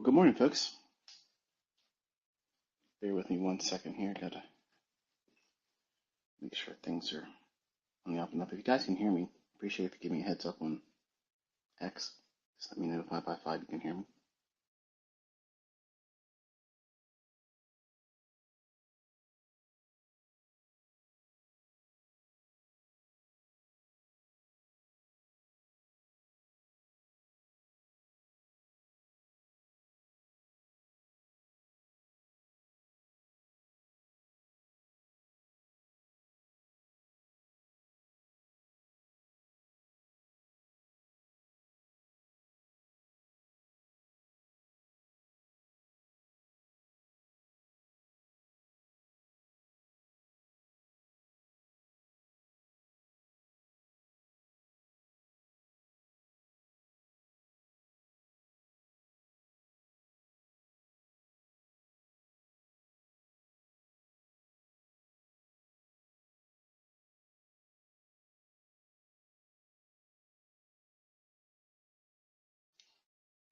Good morning, folks. Bear with me 1 second here. Gotta make sure things are on the up and up. If you guys can hear me, appreciate if you give me a heads up on X. Just let me know if 5 you can hear me.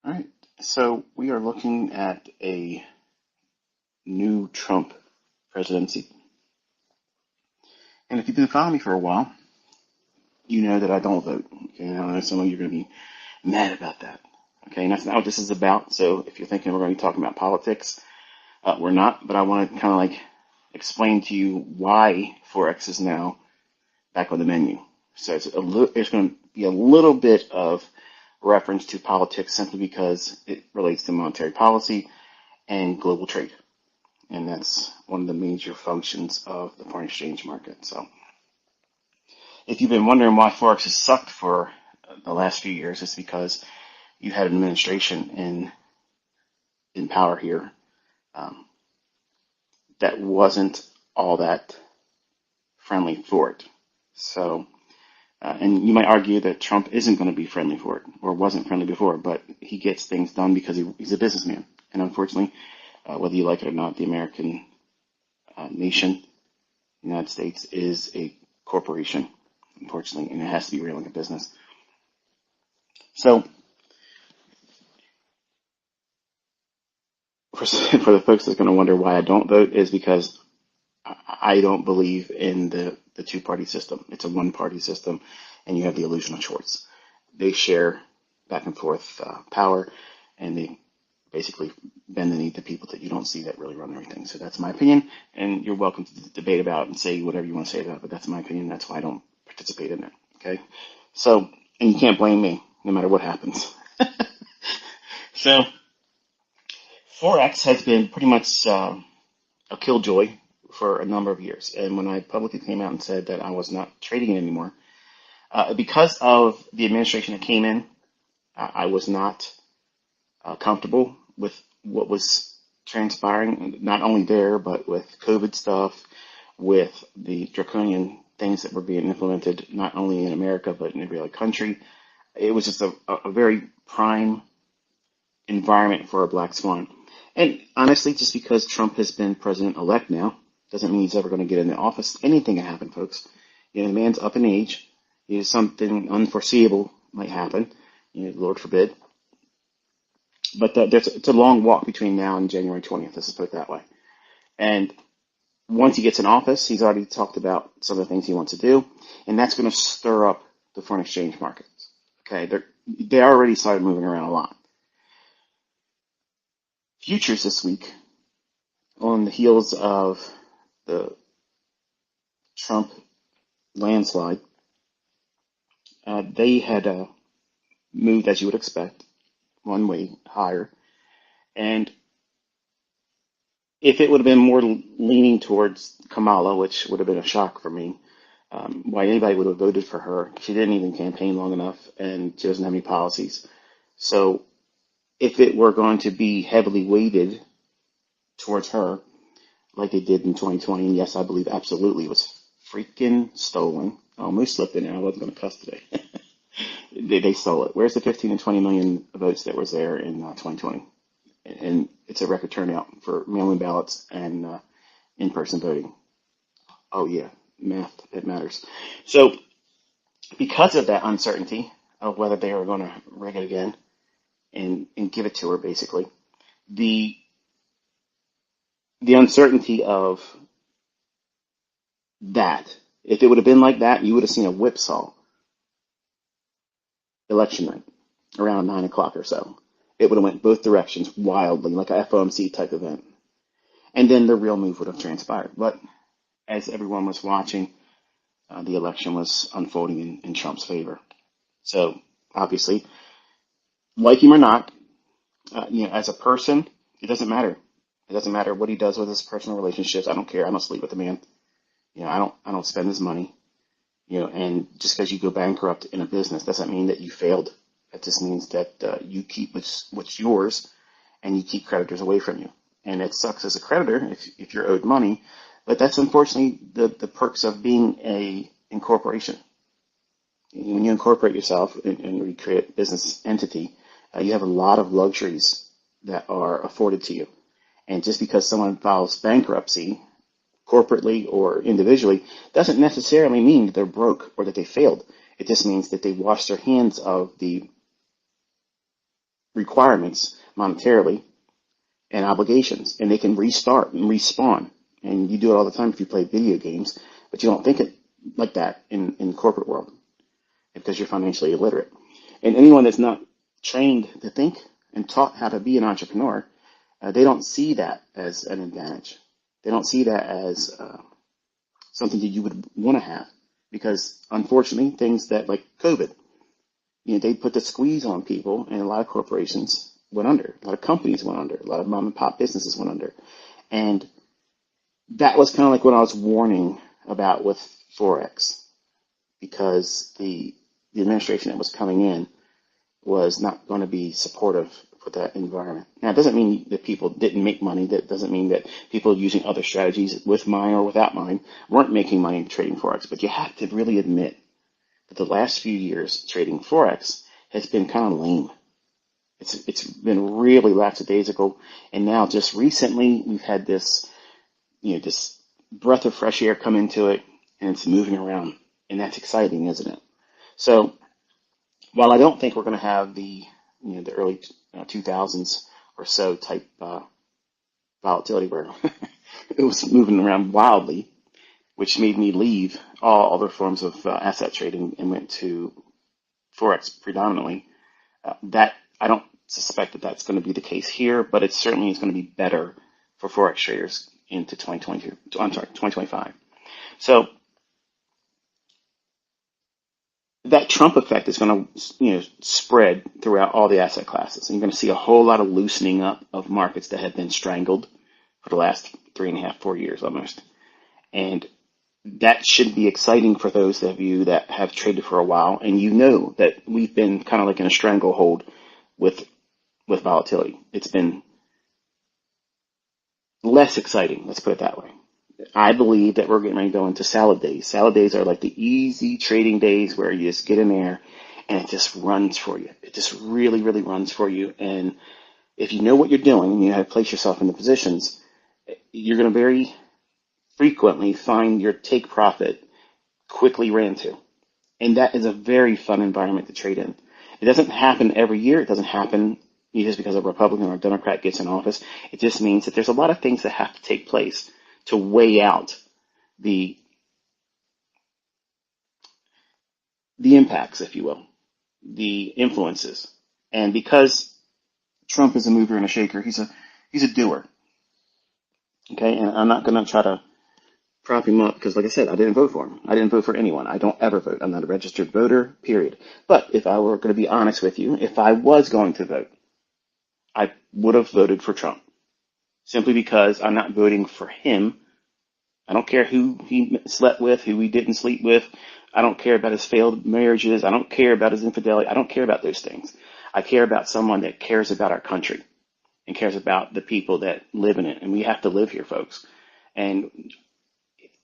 All right. So we are looking at a new Trump presidency. And if you've been following me for a while, you know that I don't vote. Okay. I know some of you are going to be mad about that. Okay. And that's not what this is about. So if you're thinking we're going to be talking about politics, we're not. But I want to kind of like explain to you why Forex is now back on the menu. So there's going to be a little bit of reference to politics simply because it relates to monetary policy and global trade. And that's one of the major functions of the foreign exchange market. So if you've been wondering why Forex has sucked for the last few years, it's because you had an administration in power here um, that wasn't all that friendly for it. So and you might argue that Trump isn't going to be friendly for it, or wasn't friendly before, but he gets things done because he's a businessman. And unfortunately, whether you like it or not, the American nation, the United States, is a corporation, unfortunately, and it has to be ran like a business. So for the folks that are going to wonder why I don't vote is because I don't believe in the two-party system. It's a one-party system, and you have the illusion of choice. They share back and forth power, and they basically bend the knee to people that you don't see that really run everything. So that's my opinion, and you're welcome to debate about it and say whatever you want to say about it, but that's my opinion. That's why I don't participate in it, okay? So, and you can't blame me no matter what happens. So, Forex has been pretty much a killjoy for a number of years. And when I publicly came out and said that I was not trading it anymore, because of the administration that came in, I was not comfortable with what was transpiring, not only there, but with COVID stuff, with the draconian things that were being implemented, not only in America, but in every other country. It was just a very prime environment for a black swan. And honestly, just because Trump has been president-elect now, doesn't mean he's ever going to get into office. Anything can happen, folks. You know, the man's up in age. Something unforeseeable might happen. Lord forbid. But it's a long walk between now and January 20th, let's put it that way. And once he gets in office, he's already talked about some of the things he wants to do, and that's going to stir up the foreign exchange markets. Okay, they already started moving around a lot. Futures this week, on the heels of the Trump landslide, they had moved, as you would expect, one way higher. And if it would have been more leaning towards Kamala, which would have been a shock for me, why anybody would have voted for her. She didn't even campaign long enough, and she doesn't have any policies. So if it were going to be heavily weighted towards her, like they did in 2020, and yes, I believe absolutely it was freaking stolen. I almost slipped in there. I wasn't going to cuss today. They stole it. Where's the 15 and 20 million votes that was there in 2020? And it's a record turnout for mail-in ballots and in-person voting. Oh yeah, math, it matters. So because of that uncertainty of whether they were going to rig it again and give it to her, basically, the the uncertainty of that. If it would have been like that, you would have seen a whipsaw election night around 9 o'clock or so. It would have went both directions wildly, like a FOMC type event. And then the real move would have transpired. But as everyone was watching, the election was unfolding in Trump's favor. So obviously, like him or not, as a person, it doesn't matter. It doesn't matter what he does with his personal relationships. I don't care. I don't sleep with the man. I don't spend his money. And just because you go bankrupt in a business doesn't mean that you failed. It just means that you keep what's yours and you keep creditors away from you. And it sucks as a creditor if you're owed money, but that's unfortunately the perks of being a incorporation. When you incorporate yourself and you create a business entity, you have a lot of luxuries that are afforded to you. And just because someone files bankruptcy, corporately or individually, doesn't necessarily mean that they're broke or that they failed. It just means that they washed their hands of the requirements monetarily and obligations, and they can restart and respawn. And you do it all the time if you play video games, but you don't think it like that in the corporate world because you're financially illiterate. And anyone that's not trained to think and taught how to be an entrepreneur, they don't see that as an advantage. They don't see that as something that you would want to have, because unfortunately, things that like COVID, they put the squeeze on people, and a lot of corporations went under, a lot of companies went under, a lot of mom and pop businesses went under, and that was kind of like what I was warning about with Forex, because the administration that was coming in was not going to be supportive for that environment. Now, it doesn't mean that people didn't make money. That doesn't mean that people using other strategies with mine or without mine weren't making money trading Forex. But you have to really admit that the last few years trading Forex has been kind of lame. It's been really lackadaisical. And now just recently we've had this, this breath of fresh air come into it, and it's moving around. And that's exciting, isn't it? So while I don't think we're going to have the early 2000s or so type volatility where it was moving around wildly, which made me leave all other forms of asset trading and went to Forex predominantly. That I don't suspect that that's going to be the case here, but it certainly is going to be better for Forex traders into 2025. So that Trump effect is going to, spread throughout all the asset classes. And you're going to see a whole lot of loosening up of markets that have been strangled for the last 3.5, 4 years almost. And that should be exciting for those of you that have traded for a while. And you know that we've been kind of like in a stranglehold with volatility. It's been less exciting, let's put it that way. I believe that we're getting ready to go into salad days. Salad days are like the easy trading days where you just get in there and it just runs for you. It just really, really runs for you. And if you know what you're doing and you know how to place yourself in the positions, you're going to very frequently find your take profit quickly ran to. And that is a very fun environment to trade in. It doesn't happen every year. It doesn't happen just because a Republican or a Democrat gets in office. It just means that there's a lot of things that have to take place to weigh out the impacts, if you will, the influences. And because Trump is a mover and a shaker, he's a doer. Okay, and I'm not going to try to prop him up because, like I said, I didn't vote for him. I didn't vote for anyone. I don't ever vote. I'm not a registered voter, period. But if I were going to be honest with you, if I was going to vote, I would have voted for Trump, simply because I'm not voting for him. I don't care who he slept with, who he didn't sleep with. I don't care about his failed marriages. I don't care about his infidelity. I don't care about those things. I care about someone that cares about our country and cares about the people that live in it. And we have to live here, folks. And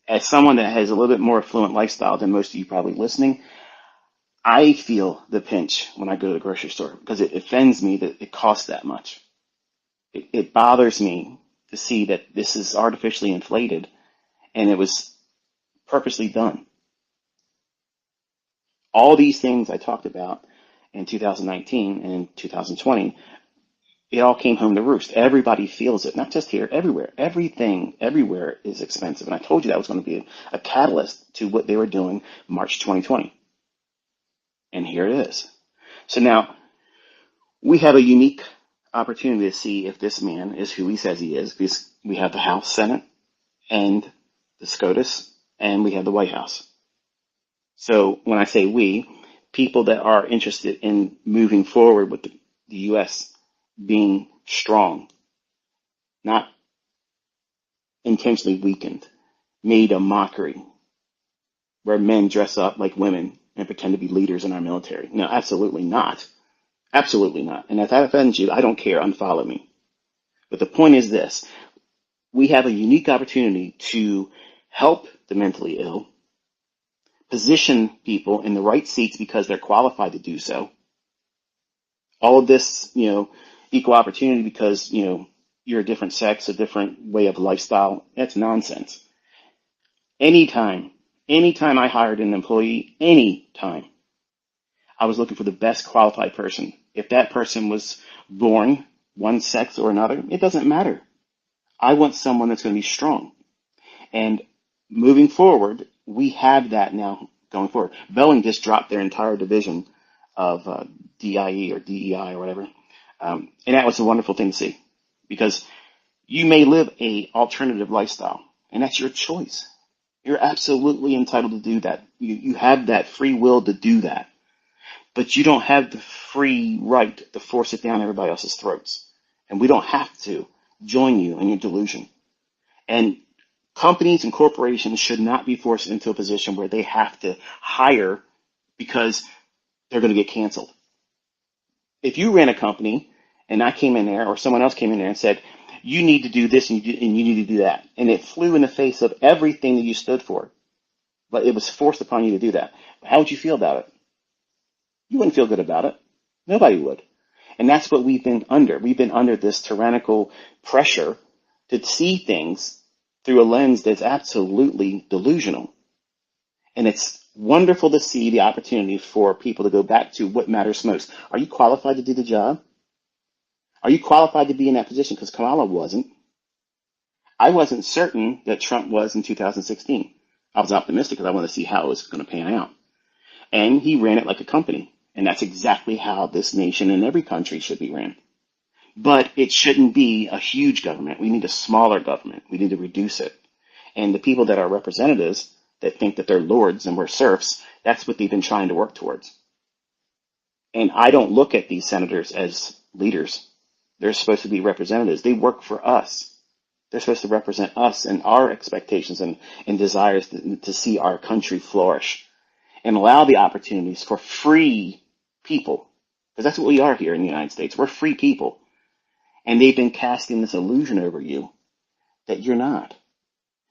as someone that has a little bit more affluent lifestyle than most of you probably listening, I feel the pinch when I go to the grocery store because it offends me that it costs that much. It bothers me to see that this is artificially inflated and it was purposely done. All these things I talked about in 2019 and 2020 it all came home to roost. Everybody feels it, not just here, everywhere. Everything, everywhere is expensive. And I told you that was going to be a catalyst to what they were doing March 2020. And here it is. So now we have a unique opportunity to see if this man is who he says he is, because we have the House, Senate, and the SCOTUS, and we have the White House. So when I say we, people that are interested in moving forward with the U.S. being strong, not intentionally weakened, made a mockery where men dress up like women and pretend to be leaders in our military. No, absolutely not. Absolutely not. And if that offends you, I don't care. Unfollow me. But the point is this. We have a unique opportunity to help the mentally ill, position people in the right seats because they're qualified to do so. All of this, equal opportunity because, you're a different sex, a different way of lifestyle, that's nonsense. Anytime I hired an employee, anytime, I was looking for the best qualified person. If that person was born one sex or another, it doesn't matter. I want someone that's going to be strong. And moving forward, we have that now going forward. Boeing just dropped their entire division of DIE or DEI or whatever. And that was a wonderful thing to see, because you may live a alternative lifestyle, and that's your choice. You're absolutely entitled to do that. You have that free will to do that. But you don't have the free right to force it down everybody else's throats. And we don't have to join you in your delusion. And companies and corporations should not be forced into a position where they have to hire because they're going to get canceled. If you ran a company and I came in there, or someone else came in there and said, you need to do this and you need to do that, and it flew in the face of everything that you stood for, but it was forced upon you to do that, how would you feel about it? You wouldn't feel good about it. Nobody would. And that's what we've been under. We've been under this tyrannical pressure to see things through a lens that's absolutely delusional. And it's wonderful to see the opportunity for people to go back to what matters most. Are you qualified to do the job? Are you qualified to be in that position? Because Kamala wasn't. I wasn't certain that Trump was in 2016. I was optimistic because I wanted to see how it was going to pan out. And he ran it like a company. And that's exactly how this nation and every country should be ran. But it shouldn't be a huge government. We need a smaller government. We need to reduce it. And the people that are representatives that think that they're lords and we're serfs, that's what they've been trying to work towards. And I don't look at these senators as leaders. They're supposed to be representatives. They work for us. They're supposed to represent us and our expectations and desires to see our country flourish, and allow the opportunities for free people, because that's what we are here in the United States. We're free people. And they've been casting this illusion over you that you're not.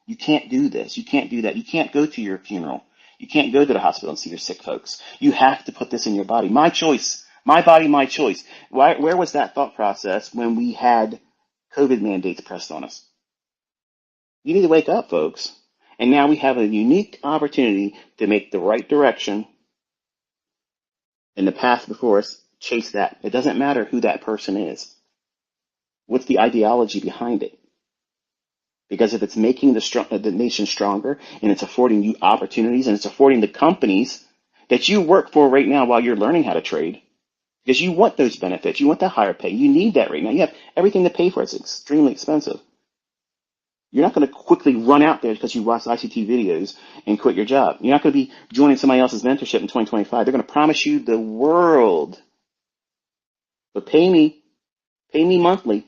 You can't do this. You can't do that. You can't go to your funeral. You can't go to the hospital and see your sick folks. You have to put this in your body. My choice. My body, my choice. Where was that thought process when we had COVID mandates pressed on us? You need to wake up, folks. And now we have a unique opportunity to make the right direction in the path before us. Chase that. It doesn't matter who that person is. What's the ideology behind it? Because if it's making the nation stronger, and it's affording you opportunities, and it's affording the companies that you work for right now while you're learning how to trade, because you want those benefits, you want that higher pay, you need that right now. You have everything to pay for it. It's extremely expensive. You're not going to quickly run out there because you watch ICT videos and quit your job. You're not going to be joining somebody else's mentorship in 2025. They're going to promise you the world. But pay me monthly.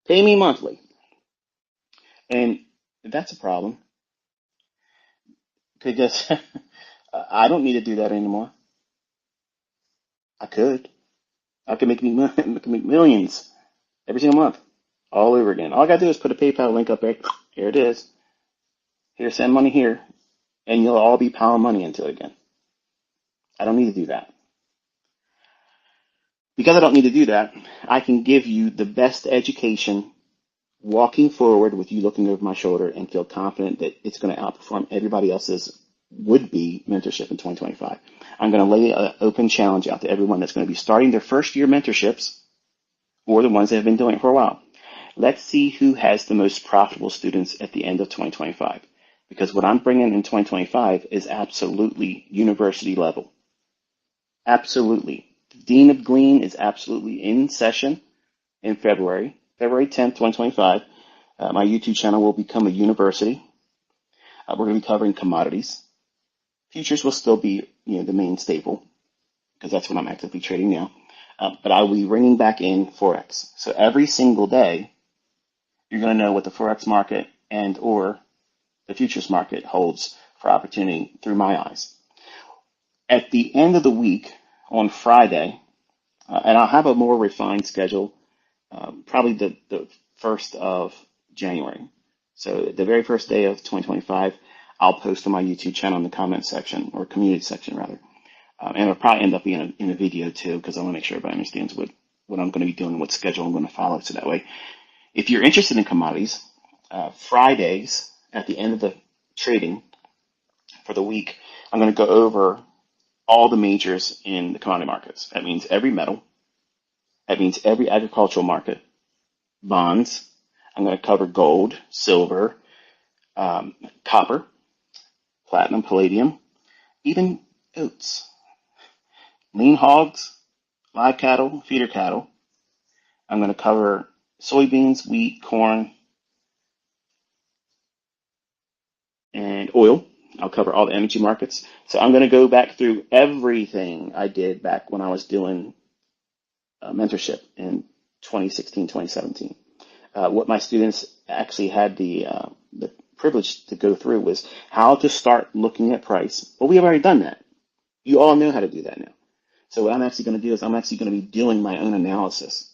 Pay me monthly. And that's a problem. Because I don't need to do that anymore. I could make millions every single month, all over again. All I got to do is put a PayPal link up there. Here it is. Here, send money here. And you'll all be piling money into it again. I don't need to do that. Because I don't need to do that, I can give you the best education walking forward with you looking over my shoulder and feel confident that it's going to outperform everybody else's would-be mentorship in 2025. I'm going to lay an open challenge out to everyone that's going to be starting their first year mentorships or the ones that have been doing it for a while. Let's see who has the most profitable students at the end of 2025. Because what I'm bringing in 2025 is absolutely university level. Absolutely. The Dean of Glean is absolutely in session in February 10th, 2025. My YouTube channel will become a university. We're going to be covering commodities. Futures will still be, the main staple because that's what I'm actively trading now. But I will be bringing back in Forex. So every single day, you're going to know what the Forex market and or the futures market holds for opportunity through my eyes. At the end of the week, on Friday, and I'll have a more refined schedule, probably the 1st of January. So the very first day of 2025, I'll post on my YouTube channel in the comment section, or community section rather. And it'll probably end up being in a video too, because I want to make sure everybody understands what I'm going to be doing, what schedule I'm going to follow. So that way, if you're interested in commodities, Fridays at the end of the trading for the week, I'm going to go over all the majors in the commodity markets. That means every metal. That means every agricultural market, bonds. I'm going to cover gold, silver, copper, platinum, palladium, even oats, lean hogs, live cattle, feeder cattle. I'm going to cover soybeans, wheat, corn, and oil. I'll cover all the energy markets. So I'm going to go back through everything I did back when I was doing mentorship in 2016, 2017. What my students actually had the privilege to go through was how to start looking at price. Well, we have already done that. You all know how to do that now. So what I'm actually going to do is I'm actually going to be doing my own analysis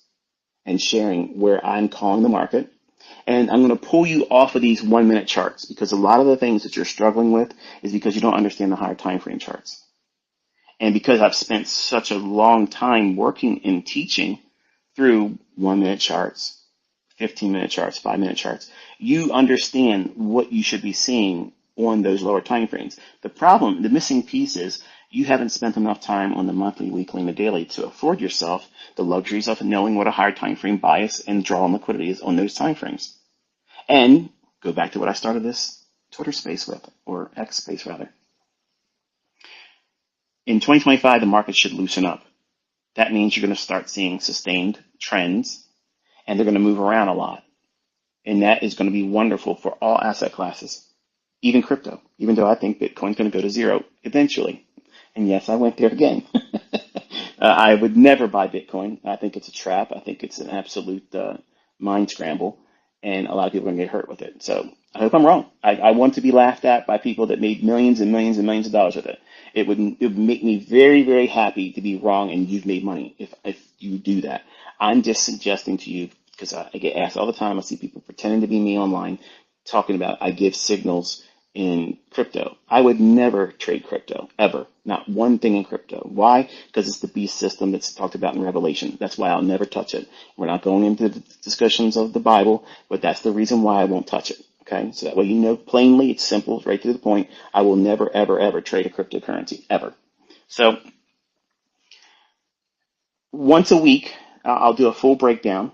and sharing where I'm calling the market. And I'm going to pull you off of these 1-minute charts, because a lot of the things that you're struggling with is because you don't understand the higher time frame charts. And because I've spent such a long time working and teaching through 1-minute charts, 15-minute charts, 5-minute charts, you understand what you should be seeing on those lower time frames. The missing piece is you haven't spent enough time on the monthly, weekly, and the daily to afford yourself the luxuries of knowing what a higher time frame bias and draw on liquidity is on those time frames. And go back to what I started this Twitter space with, or X space rather. In 2025, the market should loosen up. That means you're going to start seeing sustained trends, and they're going to move around a lot. And that is going to be wonderful for all asset classes, even crypto, even though I think Bitcoin's going to go to zero eventually. And yes, I went there again. I would never buy Bitcoin. I think it's a trap. I think it's an absolute mind scramble, and a lot of people are going to get hurt with it. So I hope I'm wrong. I want to be laughed at by people that made millions and millions and millions of dollars with it. It would make me very, very happy to be wrong and you've made money if you do that. I'm just suggesting to you, because I get asked all the time. I see people pretending to be me online talking about I give signals in crypto. I would never trade crypto, ever. Not one thing in crypto. Why? Because it's the beast system that's talked about in Revelation. That's why I'll never touch it. We're not going into the discussions of the Bible, but that's the reason why I won't touch it. Okay? So that way you know plainly, it's simple, it's right to the point. I will never, ever, ever trade a cryptocurrency, ever. So once a week, I'll do a full breakdown.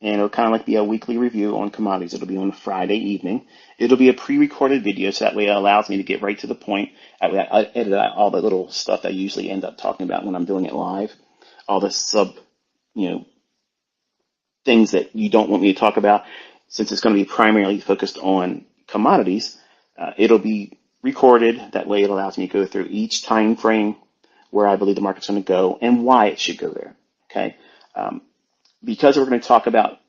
And it'll kind of like be a weekly review on commodities. It'll be on a Friday evening. It'll be a pre-recorded video, so that way it allows me to get right to the point. That way I edit out all the little stuff I usually end up talking about when I'm doing it live. All the things that you don't want me to talk about. Since it's going to be primarily focused on commodities, it'll be recorded. That way it allows me to go through each time frame where I believe the market's going to go and why it should go there. Okay. Because we're going to talk about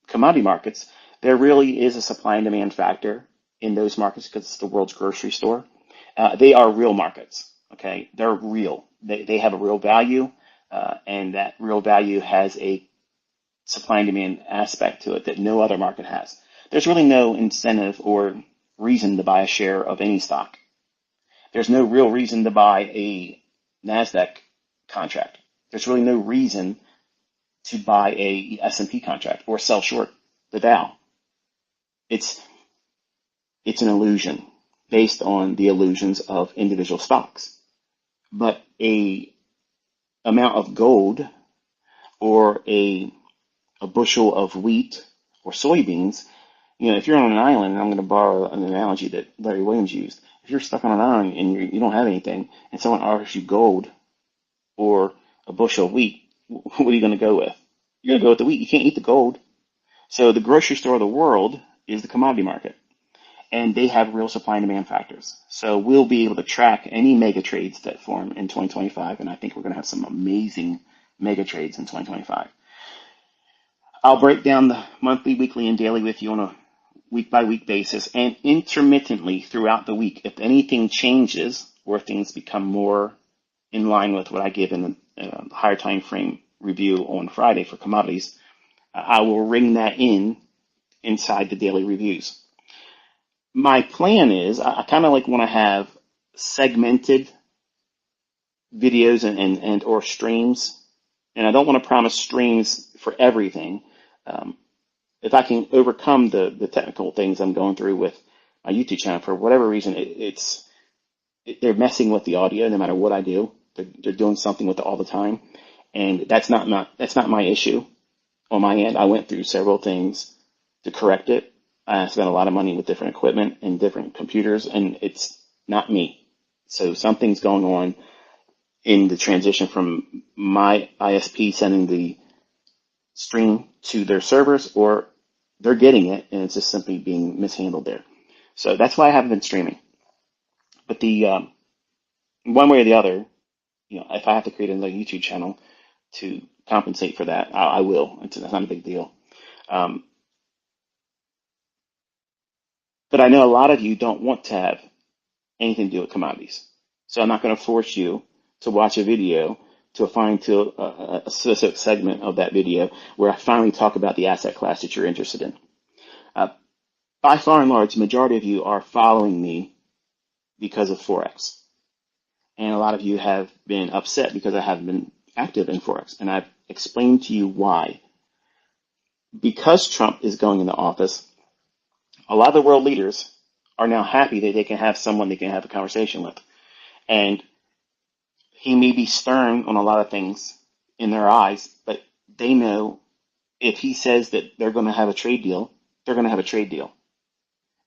commodity markets, there really is a supply and demand factor in those markets because it's the world's grocery store. They are real markets, okay? They're real. They have a real value, and that real value has a supply and demand aspect to it that no other market has. There's really no incentive or reason to buy a share of any stock. There's no real reason to buy a NASDAQ contract. There's really no reason to buy a S&P contract or sell short the Dow. It's an illusion based on the illusions of individual stocks. But a amount of gold or a a bushel of wheat or soybeans, if you're on an island, and I'm going to borrow an analogy that Larry Williams used, if you're stuck on an island and you don't have anything, and someone offers you gold or a bushel of wheat, what are you going to go with? You're going to go with the wheat. You can't eat the gold. So the grocery store of the world is the commodity market, and they have real supply and demand factors. So we'll be able to track any mega trades that form in 2025, and I think we're going to have some amazing mega trades in 2025. I'll break down the monthly, weekly, and daily with you on a week-by-week basis, and intermittently throughout the week. If anything changes or things become more in line with what I give in the higher time frame review on Friday for commodities, I will ring that inside the daily reviews. My plan is I kind of want to have segmented videos and or streams, and I don't want to promise streams for everything. If I can overcome the technical things I'm going through with my YouTube channel, for whatever reason, they're messing with the audio no matter what I do. They're doing something with it all the time, and that's not my issue on my end. I went through several things to correct it. I spent a lot of money with different equipment and different computers, and it's not me. So something's going on in the transition from my ISP sending the stream to their servers, or they're getting it and it's just simply being mishandled there. So that's why I haven't been streaming. But the one way or the other, if I have to create another YouTube channel to compensate for that, I will. It's not a big deal. But I know a lot of you don't want to have anything to do with commodities. So I'm not going to force you to watch a video to find a specific segment of that video where I finally talk about the asset class that you're interested in. By far and large, the majority of you are following me because of Forex. And a lot of you have been upset because I haven't been active in Forex. And I've explained to you why. Because Trump is going into office, a lot of the world leaders are now happy that they can have someone they can have a conversation with. And he may be stern on a lot of things in their eyes, but they know if he says that they're going to have a trade deal, they're going to have a trade deal.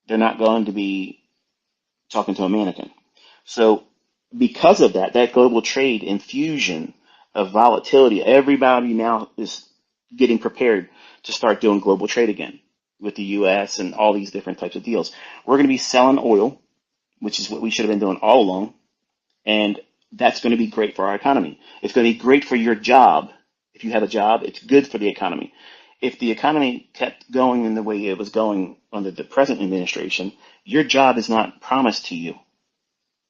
They're not going to be talking to a mannequin. So because of that global trade infusion of volatility, everybody now is getting prepared to start doing global trade again with the U.S. and all these different types of deals. We're going to be selling oil, which is what we should have been doing all along, and that's going to be great for our economy. It's going to be great for your job. If you have a job, it's good for the economy. If the economy kept going in the way it was going under the present administration, your job is not promised to you.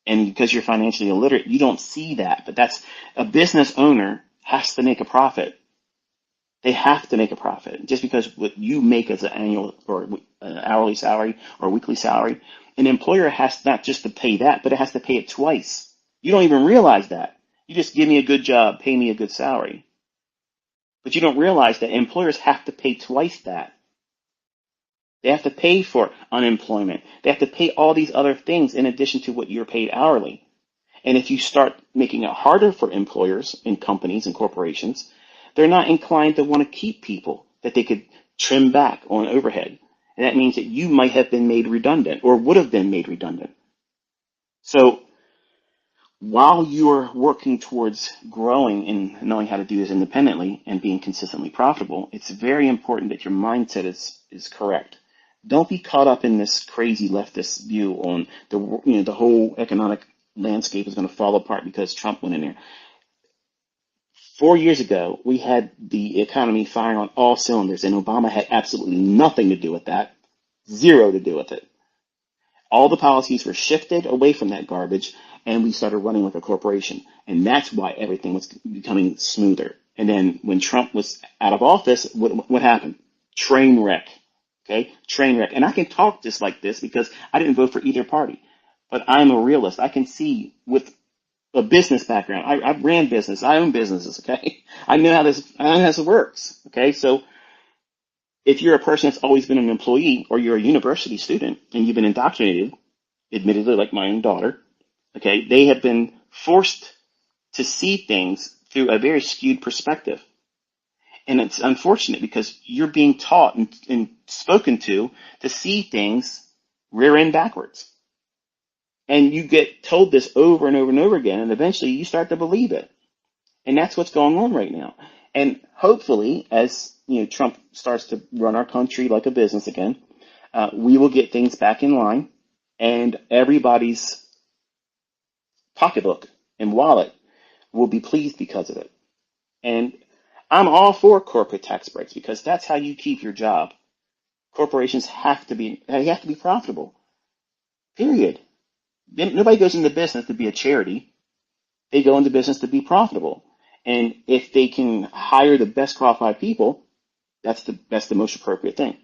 And because you're financially illiterate, you don't see that. But that's a business owner has to make a profit. They have to make a profit. Just because what you make as an annual or an hourly salary or weekly salary, an employer has not just to pay that, but it has to pay it twice. You don't even realize that. You just give me a good job, pay me a good salary. But you don't realize that employers have to pay twice that. They have to pay for unemployment. They have to pay all these other things in addition to what you're paid hourly. And if you start making it harder for employers and companies and corporations, they're not inclined to want to keep people that they could trim back on overhead. And that means that you might have been made redundant or would have been made redundant. So while you're working towards growing and knowing how to do this independently and being consistently profitable, it's very important that your mindset is correct. Don't be caught up in this crazy leftist view on the whole economic landscape is going to fall apart because Trump went in there. 4 years ago, we had the economy firing on all cylinders, and Obama had absolutely nothing to do with that, zero to do with it. All the policies were shifted away from that garbage, and we started running like a corporation. And that's why everything was becoming smoother. And then when Trump was out of office, what happened? Train wreck. Okay? Train wreck. And I can talk just like this because I didn't vote for either party. But I'm a realist. I can see with a business background. I ran business. I own businesses. Okay? I know how this works. Okay? So if you're a person that's always been an employee or you're a university student and you've been indoctrinated, admittedly like my own daughter, okay, they have been forced to see things through a very skewed perspective. And it's unfortunate because you're being taught and spoken to see things rear end backwards. And you get told this over and over and over again, and eventually you start to believe it. And that's what's going on right now. And hopefully, as Trump starts to run our country like a business again, we will get things back in line, and everybody's pocketbook and wallet will be pleased because of it. And I'm all for corporate tax breaks because that's how you keep your job. Corporations have to be profitable. Period. Nobody goes into business to be a charity. They go into business to be profitable. And if they can hire the best qualified people, that's the most appropriate thing.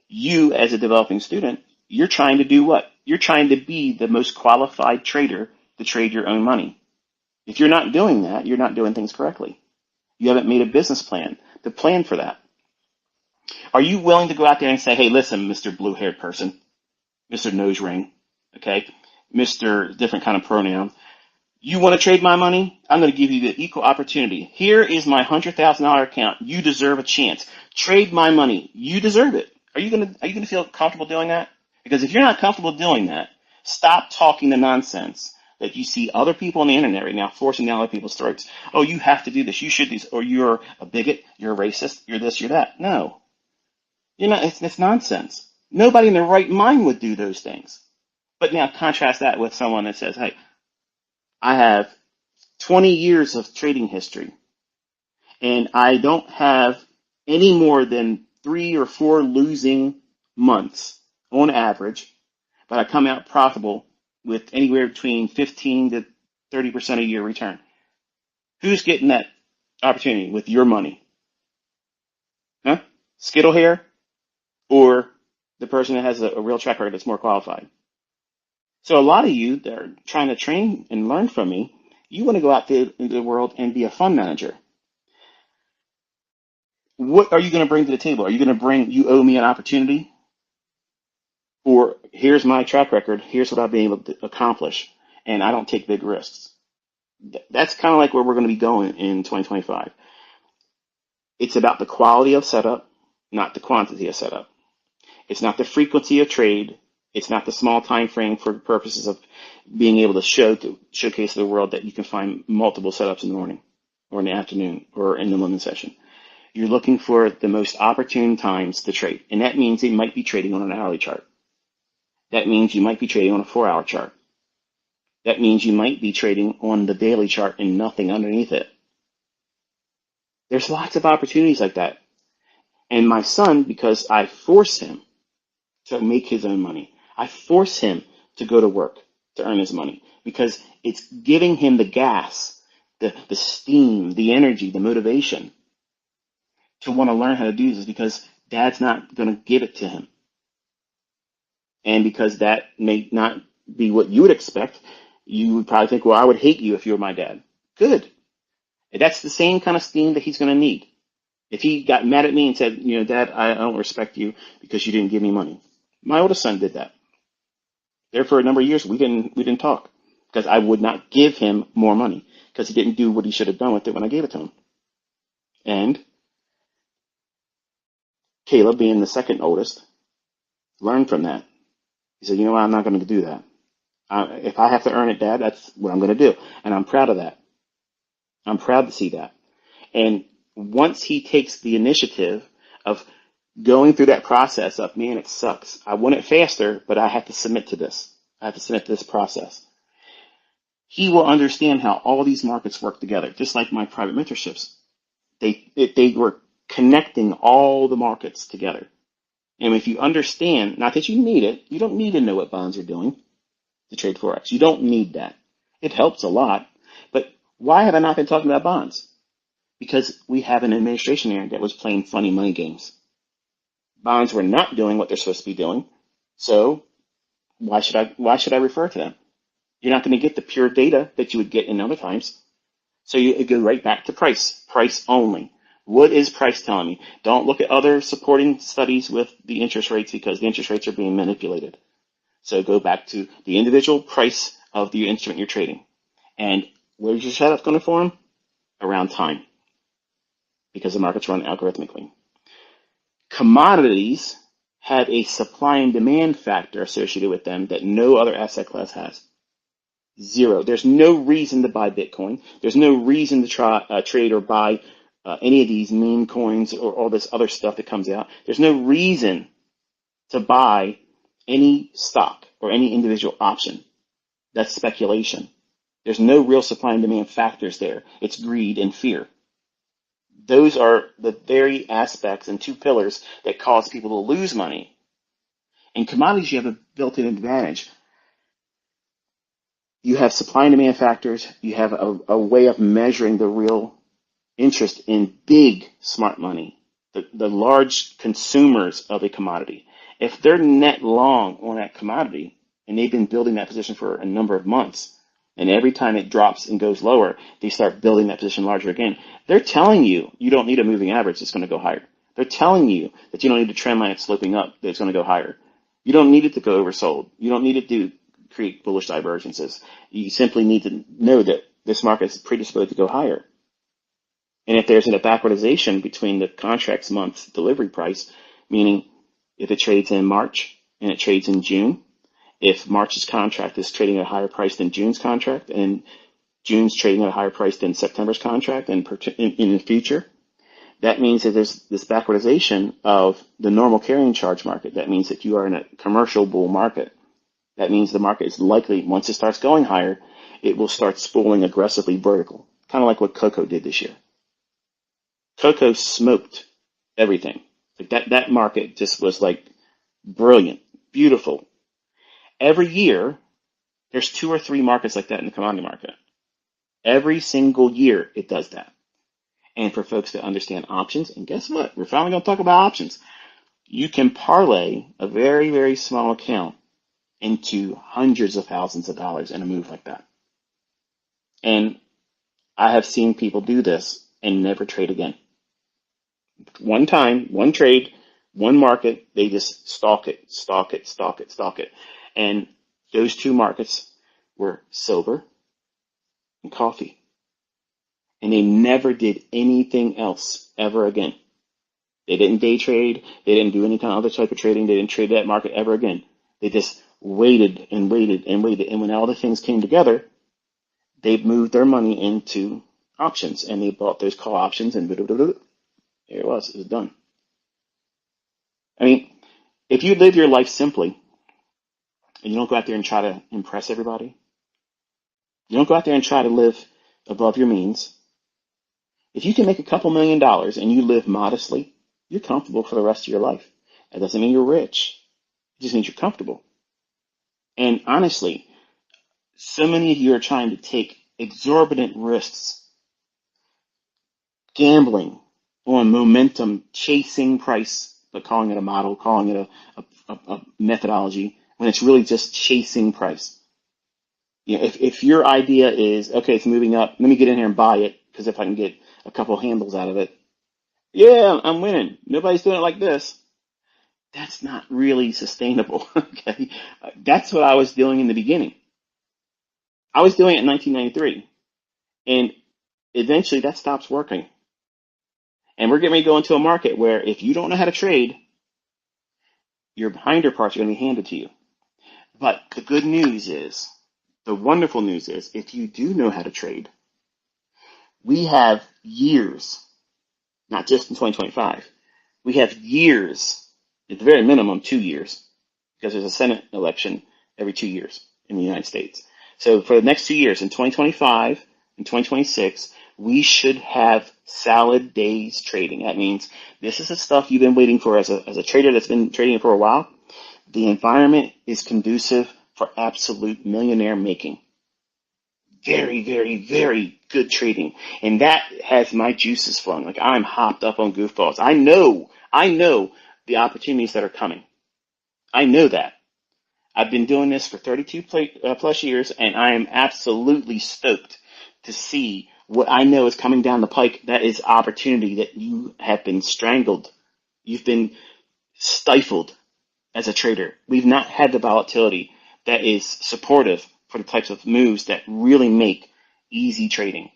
You, as a developing student, you're trying to do what? You're trying to be the most qualified trader to trade your own money. If you're not doing that, you're not doing things correctly. You haven't made a business plan to plan for that. Are you willing to go out there and say, hey, listen, Mr. Blue-haired person, Mr. Nose Ring, okay, Mr. different kind of pronoun, you want to trade my money? I'm going to give you the equal opportunity. Here is my $100,000 account. You deserve a chance. Trade my money. You deserve it. Are you going to feel comfortable doing that? Because if you're not comfortable doing that, stop talking the nonsense that you see other people on the internet right now forcing down other people's throats. Oh, you have to do this. You should do this. Or you're a bigot. You're a racist. You're this. You're that. No, you're not. It's nonsense. Nobody in their right mind would do those things. But now contrast that with someone that says, hey, I have 20 years of trading history, and I don't have any more than 3 or 4 losing months on average, but I come out profitable with anywhere between 15 to 30% a year return. Who's getting that opportunity with your money? Huh? Skittle hair or the person that has a real track record that's more qualified? So a lot of you that are trying to train and learn from me, you want to go out there into the world and be a fund manager. What are you going to bring to the table? Are you going to bring, you owe me an opportunity? Or here's my track record, here's what I've been able to accomplish, and I don't take big risks. That's kind of like where we're going to be going in 2025. It's about the quality of setup, not the quantity of setup. It's not the frequency of trade. It's not the small time frame for purposes of being able to showcase to the world that you can find multiple setups in the morning or in the afternoon or in the London session. You're looking for the most opportune times to trade. And that means it might be trading on an hourly chart. That means you might be trading on a 4-hour chart. That means you might be trading on the daily chart and nothing underneath it. There's lots of opportunities like that. And my son, because I force him to make his own money, I force him to go to work to earn his money because it's giving him the gas, the steam, the energy, the motivation to want to learn how to do this because dad's not going to give it to him. And because that may not be what you would expect, you would probably think, well, I would hate you if you were my dad. Good. That's the same kind of steam that he's going to need. If he got mad at me and said, Dad, I don't respect you because you didn't give me money. My oldest son did that. There for a number of years, we didn't talk because I would not give him more money because he didn't do what he should have done with it when I gave it to him. And Caleb, being the second oldest, learned from that. He said, I'm not going to do that. If I have to earn it, Dad, that's what I'm going to do. And I'm proud of that. I'm proud to see that. And once he takes the initiative of going through that process of, man, it sucks. I want it faster, but I have to submit to this. I have to submit to this process. He will understand how all these markets work together, just like my private mentorships. They were connecting all the markets together. And if you understand, not that you need it, you don't need to know what bonds are doing to trade Forex. You don't need that. It helps a lot. But why have I not been talking about bonds? Because we have an administration here that was playing funny money games. Bonds were not doing what they're supposed to be doing. So why should I refer to them? You're not going to get the pure data that you would get in other times. So you go right back to price only. What is price telling me? Don't look at other supporting studies with the interest rates because the interest rates are being manipulated. So go back to the individual price of the instrument you're trading. And where's your setup going to form? Around time. because the markets run algorithmically. Commodities have a supply and demand factor associated with them that no other asset class has. Zero. There's no reason to buy Bitcoin. There's no reason to trade or buy any of these meme coins or all this other stuff that comes out. There's no reason to buy any stock or any individual option. That's speculation. There's no real supply and demand factors there. It's greed and fear. Those are the very aspects and two pillars that cause people to lose money. In commodities, you have a built-in advantage. You have supply and demand factors. You have a way of measuring the real interest in big smart money, the large consumers of a commodity. If they're net long on that commodity and they've been building that position for a number of months, and every time it drops and goes lower, they start building that position larger again. They're telling you you don't need a moving average that's going to go higher. They're telling you that you don't need a trend line that's sloping up that's going to go higher. You don't need it to go oversold. You don't need it to create bullish divergences. You simply need to know that this market is predisposed to go higher. And if there's a backwardization between the contract's month delivery price, meaning if it trades in March and it trades in June, if March's contract is trading at a higher price than June's contract, and June's trading at a higher price than September's contract in the future, that means that there's this backwardization of the normal carrying charge market. That means that you are in a commercial bull market. That means the market is likely, once it starts going higher, it will start spooling aggressively vertical, kind of like what cocoa did this year. Cocoa smoked everything. Like that market just was like brilliant, beautiful. Every year, there's 2 or 3 markets like that in the commodity market. Every single year, it does that. And for folks that understand options, and guess what? We're finally going to talk about options. You can parlay a very, very small account into hundreds of thousands of dollars in a move like that. And I have seen people do this and never trade again. One time, one trade, one market, they just stalk it. And those 2 markets were silver and coffee. And they never did anything else ever again. They didn't day trade. They didn't do any kind of other type of trading. They didn't trade that market ever again. They just waited and waited and waited. And when all the things came together, they moved their money into options. And they bought those call options and here it was. It was done. I mean, if you live your life simply, and you don't go out there and try to impress everybody, you don't go out there and try to live above your means, if you can make a couple $1 million and you live modestly, you're comfortable for the rest of your life. That doesn't mean you're rich. It just means you're comfortable. And honestly, so many of you are trying to take exorbitant risks, gambling on momentum, chasing price, but calling it a model, calling it a methodology, when it's really just chasing price. You know, if your idea is, okay, it's moving up, let me get in here and buy it, because if I can get a couple handles out of it, yeah, I'm winning. Nobody's doing it like this. That's not really sustainable. Okay, that's what I was doing in the beginning. I was doing it in 1993, and eventually that stops working. And we're getting ready to go into a market where if you don't know how to trade, your hinder parts are going to be handed to you. But the good news is, the wonderful news is, if you do know how to trade, we have years, not just in 2025, we have years, at the very minimum 2 years, because there's a Senate election every 2 years in the United States. So for the next 2 years, in 2025 and 2026, we should have solid days trading. That means this is the stuff you've been waiting for as a trader that's been trading for a while. The environment is conducive for absolute millionaire making. Very, very, very good trading. And that has my juices flowing. Like, I'm hopped up on goofballs. I know the opportunities that are coming. I know that. I've been doing this for 32 plus years, and I am absolutely stoked to see what I know is coming down the pike. That is opportunity that you have been strangled. You've been stifled as a trader. We've not had the volatility that is supportive for the types of moves that really make easy trading.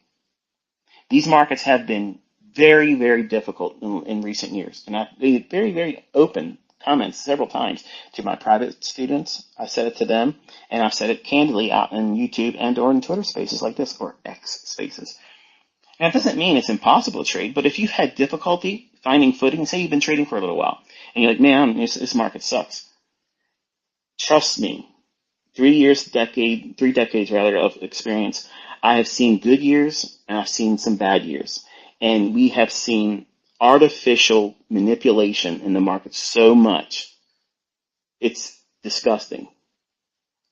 These markets have been very, very difficult in recent years. And I've made very, very open comments several times to my private students. I said it to them, and I've said it candidly out in YouTube and or in Twitter spaces like this, or X spaces. And it doesn't mean it's impossible to trade, but if you've had difficulty finding footing, say you've been trading for a little while, and you're like, man, this market sucks. Trust me, 3 decades rather of experience, I have seen good years and I've seen some bad years. And we have seen artificial manipulation in the market so much. It's disgusting.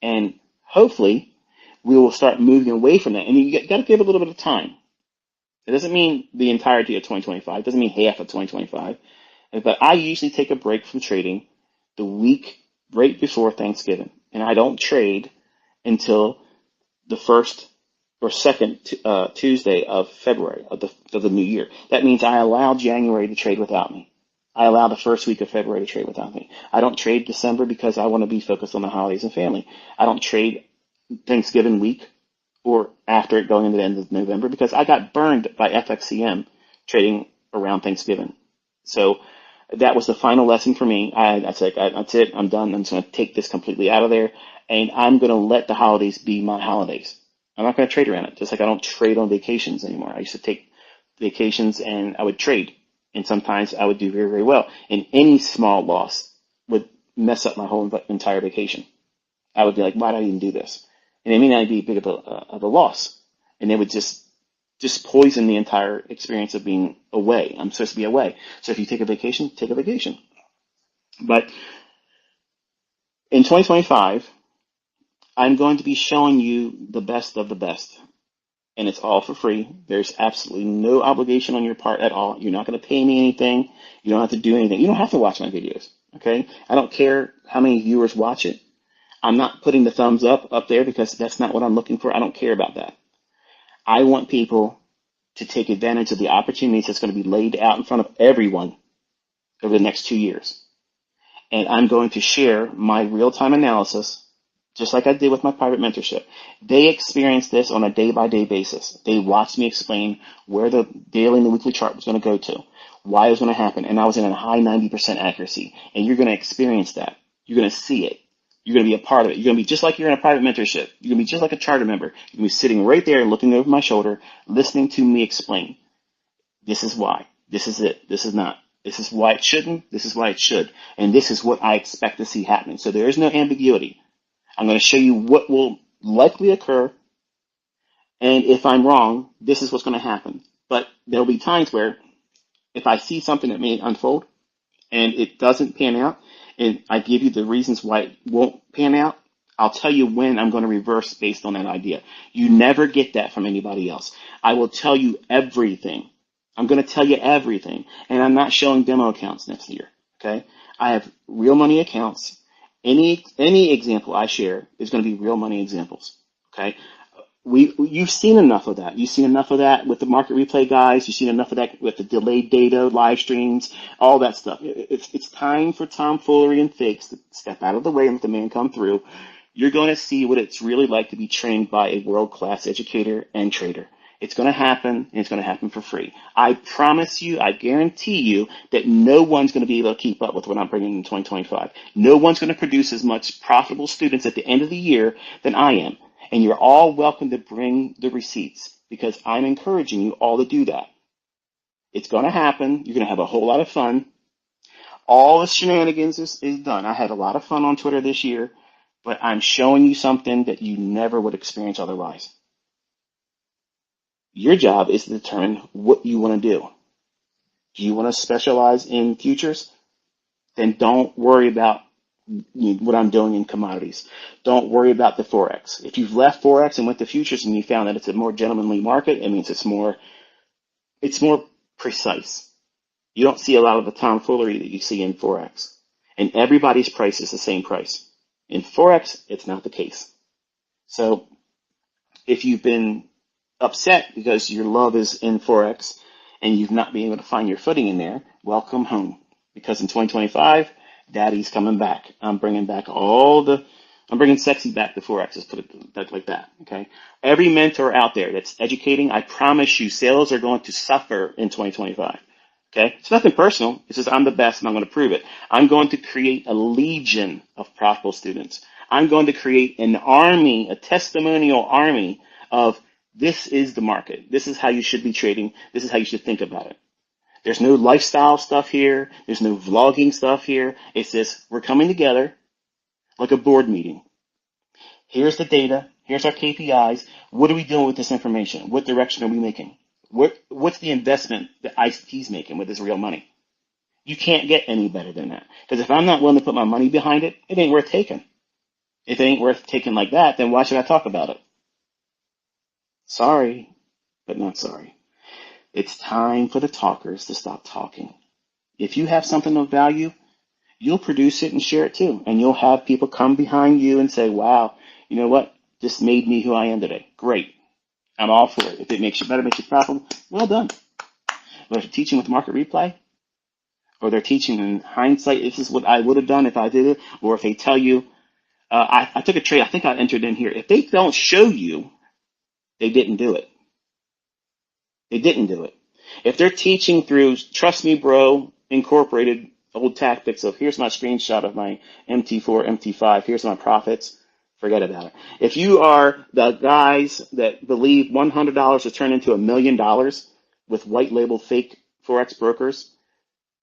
And hopefully we will start moving away from that. And you got to give a little bit of time. It doesn't mean the entirety of 2025. It doesn't mean half of 2025. But I usually take a break from trading the week right before Thanksgiving. And I don't trade until the first or second Tuesday of February of the new year. That means I allow January to trade without me. I allow the first week of February to trade without me. I don't trade December because I want to be focused on the holidays and family. I don't trade Thanksgiving week or after it going into the end of November because I got burned by FXCM trading around Thanksgiving. So that was the final lesson for me. I said, that's it. I'm done. I'm just going to take this completely out of there. And I'm going to let the holidays be my holidays. I'm not going to trade around it. Just like I don't trade on vacations anymore. I used to take vacations and I would trade. And sometimes I would do very, very well. And any small loss would mess up my whole entire vacation. I would be like, why did I even do this? And it may not be big of a loss. And it would just poison the entire experience of being away. I'm supposed to be away. So if you take a vacation, take a vacation. But in 2025, I'm going to be showing you the best of the best. And it's all for free. There's absolutely no obligation on your part at all. You're not going to pay me anything. You don't have to do anything. You don't have to watch my videos. Okay? I don't care how many viewers watch it. I'm not putting the thumbs up there because that's not what I'm looking for. I don't care about that. I want people to take advantage of the opportunities that's going to be laid out in front of everyone over the next 2 years. And I'm going to share my real-time analysis, just like I did with my private mentorship. They experienced this on a day-by-day basis. They watched me explain where the daily and the weekly chart was going to go to, why it was going to happen, and I was in a high 90% accuracy. And you're going to experience that. You're going to see it. You're going to be a part of it. You're going to be just like you're in a private mentorship. You're going to be just like a charter member. You're going to be sitting right there looking over my shoulder, listening to me explain. This is why. This is it. This is not. This is why it shouldn't. This is why it should. And this is what I expect to see happening. So there is no ambiguity. I'm going to show you what will likely occur. And if I'm wrong, this is what's going to happen. But there'll be times where if I see something that may unfold and it doesn't pan out, and I give you the reasons why it won't pan out, I'll tell you when I'm going to reverse based on that idea. You never get that from anybody else. I will tell you everything. I'm going to tell you everything. And I'm not showing demo accounts next year. Okay? I have real money accounts. Any example I share is going to be real money examples. Okay? You've seen enough of that. You've seen enough of that with the market replay guys. You've seen enough of that with the delayed data, live streams, all that stuff. It's time for tomfoolery and fakes to step out of the way and let the man come through. You're going to see what it's really like to be trained by a world-class educator and trader. It's going to happen, and it's going to happen for free. I promise you, I guarantee you that no one's going to be able to keep up with what I'm bringing in 2025. No one's going to produce as much profitable students at the end of the year than I am. And you're all welcome to bring the receipts because I'm encouraging you all to do that. It's going to happen. You're going to have a whole lot of fun. All the shenanigans is done. I had a lot of fun on Twitter this year, but I'm showing you something that you never would experience otherwise. Your job is to determine what you want to do. Do you want to specialize in futures? Then don't worry about what I'm doing in commodities. Don't worry about the Forex. If you've left Forex and went to futures and you found that it's a more gentlemanly market, it means it's more precise. You don't see a lot of the tomfoolery that you see in Forex. And everybody's price is the same price. In Forex, it's not the case. So if you've been upset because your love is in Forex and you've not been able to find your footing in there, welcome home. Because in 2025, Daddy's coming back. I'm bringing back all the I'm bringing sexy back to Forex. Let's put it like that. Okay. Every mentor out there that's educating, I promise you, sales are going to suffer in 2025. Okay. It's nothing personal. It's just I'm the best and I'm going to prove it. I'm going to create a legion of profitable students. I'm going to create an army, a testimonial army of this is the market. This is how you should be trading. This is how you should think about it. There's no lifestyle stuff here. There's no vlogging stuff here. It's just we're coming together like a board meeting. Here's the data. Here's our KPIs. What are we doing with this information? What direction are we making? What's the investment that ICT is making with this real money? You can't get any better than that. Because if I'm not willing to put my money behind it, it ain't worth taking. If it ain't worth taking like that, then why should I talk about it? Sorry, but not sorry. It's time for the talkers to stop talking. If you have something of value, you'll produce it and share it too. And you'll have people come behind you and say, wow, you know what? This made me who I am today. Great. I'm all for it. If it makes you better, makes you profitable, well done. But if they're teaching with market replay, or they're teaching in hindsight, this is what I would have done if I did it, or if they tell you, I took a trade, I think I entered in here. If they don't show you, they didn't do it. They didn't do it. If they're teaching through Trust Me Bro Incorporated old tactics of here's my screenshot of my MT4, MT5, here's my profits, forget about it. If you are the guys that believe $100 will turn into $1 million with white label fake Forex brokers,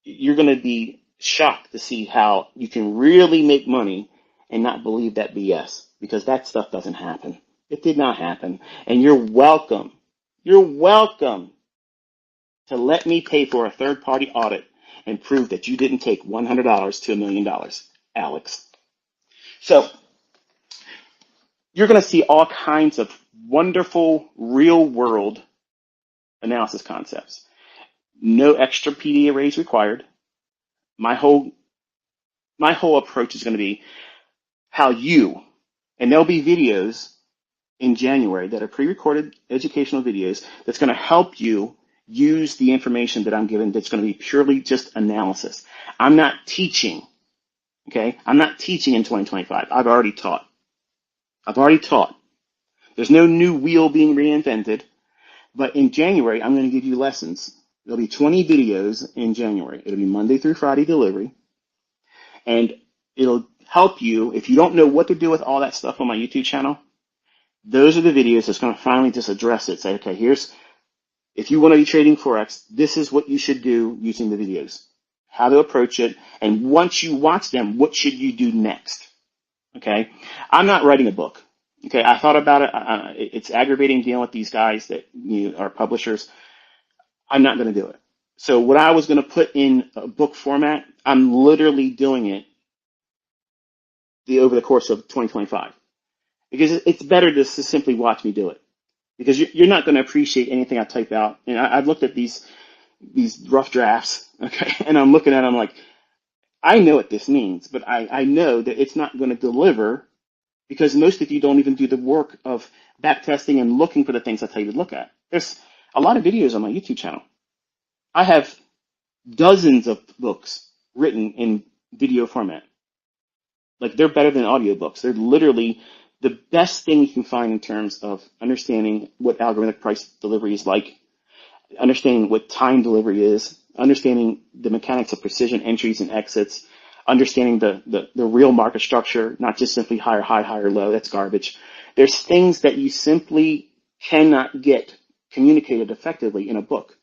you're going to be shocked to see how you can really make money and not believe that BS, because that stuff doesn't happen. It did not happen. And you're welcome to let me pay for a third-party audit and prove that you didn't take $100 to $1 million, Alex. So you're going to see all kinds of wonderful real-world analysis concepts. No extra PD arrays required. My whole approach is going to be how you, and there'll be videos in January that are pre-recorded educational videos that's going to help you use the information that I'm giving that's going to be purely just analysis. I'm not teaching, okay? I'm not teaching in 2025. I've already taught. There's no new wheel being reinvented, but in January, I'm going to give you lessons. There'll be 20 videos in January. It'll be Monday through Friday delivery, and it'll help you if you don't know what to do with all that stuff on my YouTube channel. Those are the videos that's going to finally just address it. Say, okay, if you want to be trading Forex, this is what you should do using the videos, how to approach it. And once you watch them, what should you do next? Okay. I'm not writing a book. Okay. I thought about it. It's aggravating dealing with these guys that are publishers. I'm not going to do it. So what I was going to put in a book format, I'm literally doing it over the course of 2025, because it's better to simply watch me do it. Because you're not going to appreciate anything I type out. And I've looked at these rough drafts, okay, and I'm looking at them like, I know what this means, but I know that it's not going to deliver because most of you don't even do the work of back testing and looking for the things I tell you to look at. There's a lot of videos on my YouTube channel. I have dozens of books written in video format. Like, they're better than audiobooks. They're literally the best thing you can find in terms of understanding what algorithmic price delivery is like, understanding what time delivery is, understanding the mechanics of precision entries and exits, understanding the real market structure, not just simply higher high, higher low. That's garbage. There's things that you simply cannot get communicated effectively in a book.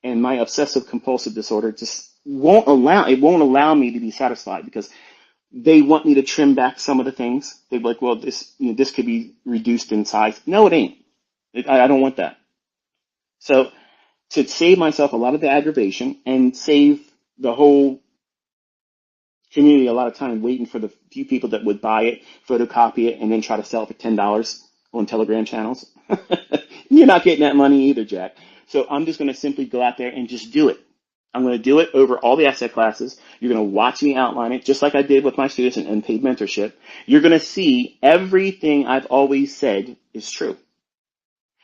And my obsessive compulsive disorder just won't allow me to be satisfied, because they want me to trim back some of the things. They're like, well, this could be reduced in size. No, it ain't. I don't want that. So to save myself a lot of the aggravation and save the whole community a lot of time waiting for the few people that would buy it, photocopy it, and then try to sell it for $10 on Telegram channels, you're not getting that money either, Jack. So I'm just going to simply go out there and just do it. I'm going to do it over all the asset classes. You're going to watch me outline it, just like I did with my students in unpaid mentorship. You're going to see everything I've always said is true.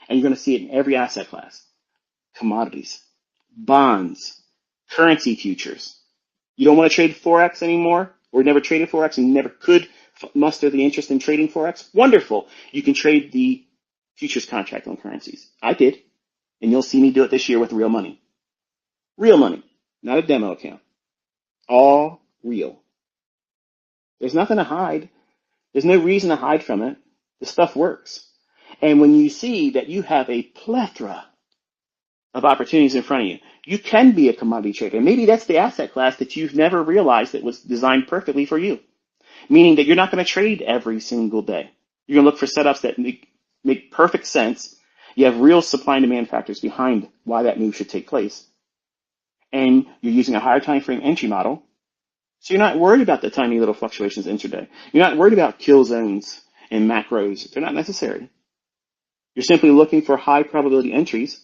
And you're going to see it in every asset class. Commodities, bonds, currency futures. You don't want to trade Forex anymore, or never traded Forex and you never could muster the interest in trading Forex? Wonderful. You can trade the futures contract on currencies. I did. And you'll see me do it this year with real money. Real money, not a demo account. All real. There's nothing to hide. There's no reason to hide from it. The stuff works. And when you see that you have a plethora of opportunities in front of you, you can be a commodity trader. Maybe that's the asset class that you've never realized that was designed perfectly for you. Meaning that you're not going to trade every single day. You're going to look for setups that make perfect sense. You have real supply and demand factors behind why that move should take place. And you're using a higher time frame entry model. So you're not worried about the tiny little fluctuations intraday. You're not worried about kill zones and macros. They're not necessary. You're simply looking for high probability entries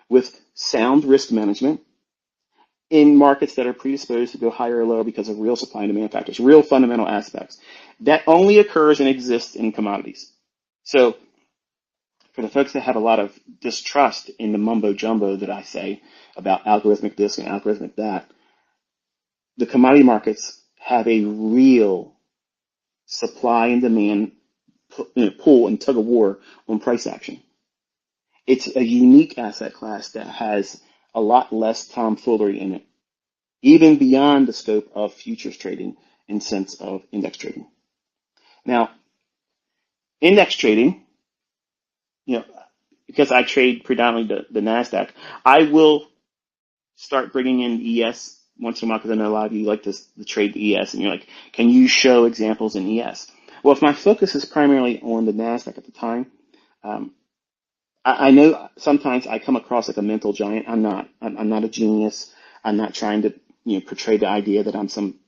with sound risk management in markets that are predisposed to go higher or lower because of real supply and demand factors, real fundamental aspects. That only occurs and exists in commodities. So for the folks that have a lot of distrust in the mumbo jumbo that I say about algorithmic this and algorithmic that, the commodity markets have a real supply and demand pull and tug of war on price action. It's a unique asset class that has a lot less tomfoolery in it, even beyond the scope of futures trading in sense of index trading. Now, index trading, because I trade predominantly the NASDAQ, I will start bringing in ES once in a while, because I know a lot of you like to trade the ES, and you're like, can you show examples in ES? Well, if my focus is primarily on the NASDAQ at the time, I know sometimes I come across like a mental giant. I'm not. I'm not a genius. I'm not trying to portray the idea that I'm some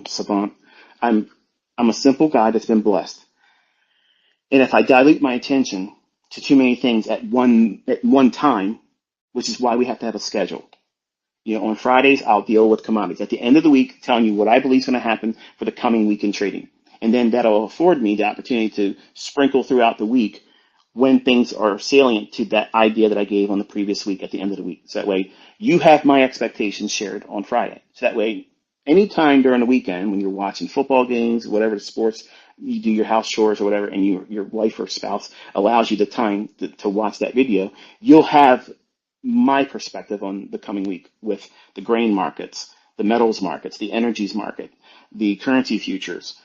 savant. I'm a simple guy that's been blessed. And if I dilute my attention to too many things at one time, which is why we have to have a schedule. On Fridays, I'll deal with commodities. At the end of the week, telling you what I believe is going to happen for the coming week in trading. And then that'll afford me the opportunity to sprinkle throughout the week when things are salient to that idea that I gave on the previous week at the end of the week. So that way you have my expectations shared on Friday. So that way, anytime during the weekend when you're watching football games, whatever the sports, you do your house chores or whatever, and your wife or spouse allows you the time to watch that video, you'll have my perspective on the coming week with the grain markets, the metals markets, the energies market, the currency futures.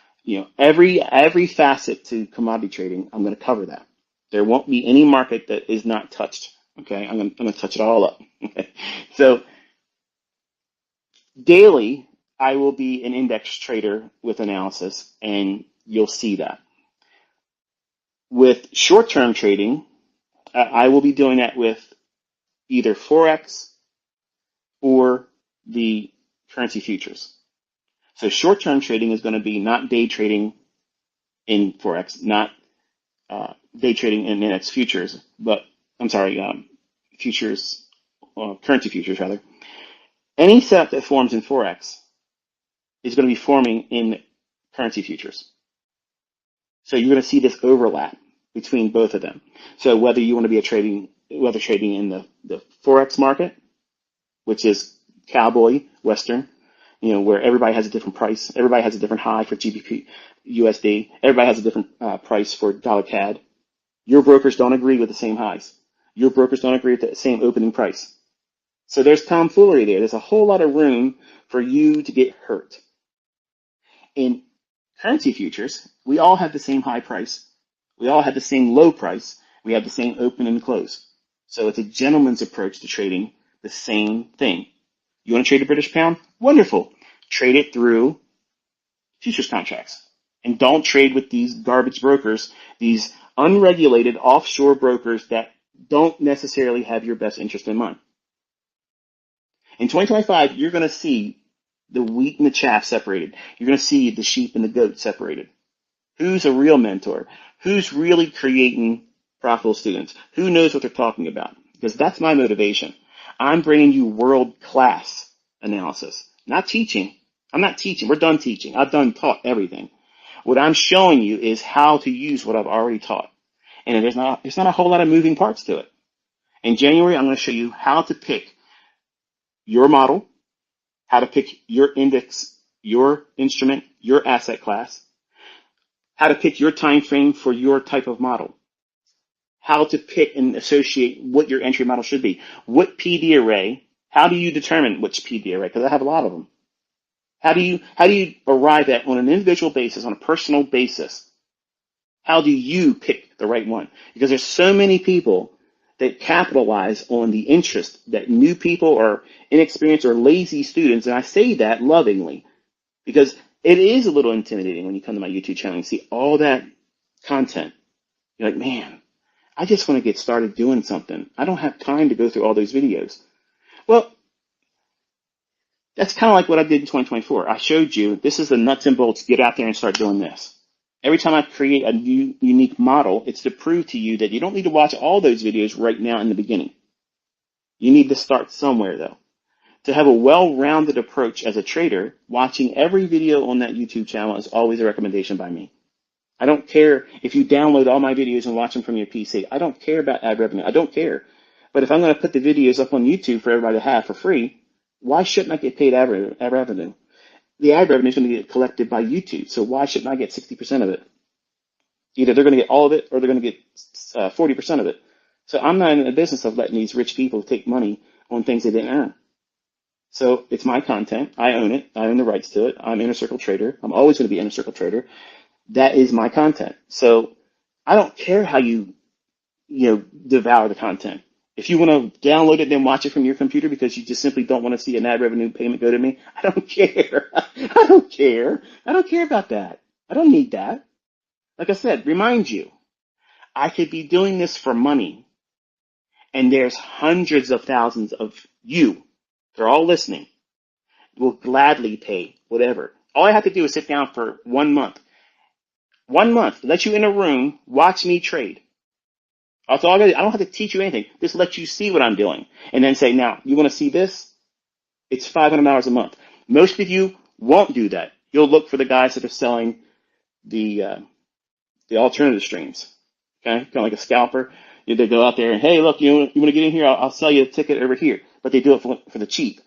Every facet to commodity trading, I'm going to cover that. There won't be any market that is not touched. Okay, I'm going to touch it all up. Okay? So daily, I will be an index trader with analysis, and you'll see that. With short-term trading, I will be doing that with either Forex or the currency futures. So short-term trading is going to be not day trading in Forex, not day trading in index futures, but futures, currency futures rather. Any setup that forms in Forex is going to be forming in currency futures. So you're going to see this overlap between both of them. So whether you want to be trading in the Forex market, which is cowboy, Western, where everybody has a different price. Everybody has a different high for GBP, USD. Everybody has a different price for dollar CAD. Your brokers don't agree with the same highs. Your brokers don't agree with the same opening price. So there's tomfoolery there. There's a whole lot of room for you to get hurt. In currency futures, we all have the same high price. We all have the same low price. We have the same open and close. So it's a gentleman's approach to trading the same thing. You want to trade the British pound? Wonderful. Trade it through futures contracts. And don't trade with these garbage brokers, these unregulated offshore brokers that don't necessarily have your best interest in mind. In 2025, you're going to see the wheat and the chaff separated. You're going to see the sheep and the goat separated. Who's a real mentor? Who's really creating profitable students? Who knows what they're talking about? Because that's my motivation. I'm bringing you world-class analysis, not teaching. I'm not teaching. We're done teaching. I've taught everything. What I'm showing you is how to use what I've already taught. And there's not a whole lot of moving parts to it. In January, I'm going to show you how to pick your model, how to pick your index, your instrument, your asset class, how to pick your time frame for your type of model, how to pick and associate what your entry model should be, what PD array, how do you determine which PD array? Because I have a lot of them. How do you arrive at, on an individual basis, on a personal basis, how do you pick the right one? Because there's so many people that capitalize on the interest that new people or inexperienced or lazy students, and I say that lovingly, because it is a little intimidating when you come to my YouTube channel and see all that content. You're like, man, I just want to get started doing something. I don't have time to go through all those videos. Well, that's kind of like what I did in 2024. I showed you, this is the nuts and bolts. Get out there and start doing this. Every time I create a new unique model, it's to prove to you that you don't need to watch all those videos right now in the beginning. You need to start somewhere, though. To have a well-rounded approach as a trader, watching every video on that YouTube channel is always a recommendation by me. I don't care if you download all my videos and watch them from your PC. I don't care about ad revenue. I don't care. But if I'm going to put the videos up on YouTube for everybody to have for free, why shouldn't I get paid ad revenue? The ad revenue is going to get collected by YouTube, so why shouldn't I get 60% of it? Either they're going to get all of it or they're going to get 40% of it. So I'm not in the business of letting these rich people take money on things they didn't earn. So it's my content. I own it. I own the rights to it. I'm Inner Circle Trader. I'm always going to be Inner Circle Trader. That is my content. So I don't care how you devour the content. If you want to download it, then watch it from your computer because you just simply don't want to see an ad revenue payment go to me. I don't care. I don't care. I don't care about that. I don't need that. Like I said, remind you, I could be doing this for money, and there's hundreds of thousands of you, they're all listening, will gladly pay whatever. All I have to do is sit down for 1 month. 1 month, let you in a room, watch me trade. That's all I don't have to teach you anything. Just let you see what I'm doing. And then say, now, you want to see this? It's $500 a month. Most of you won't do that. You'll look for the guys that are selling the alternative streams. Okay? Kind of like a scalper. They go out there and, hey, look, you want to get in here? I'll sell you a ticket over here. But they do it for the cheap.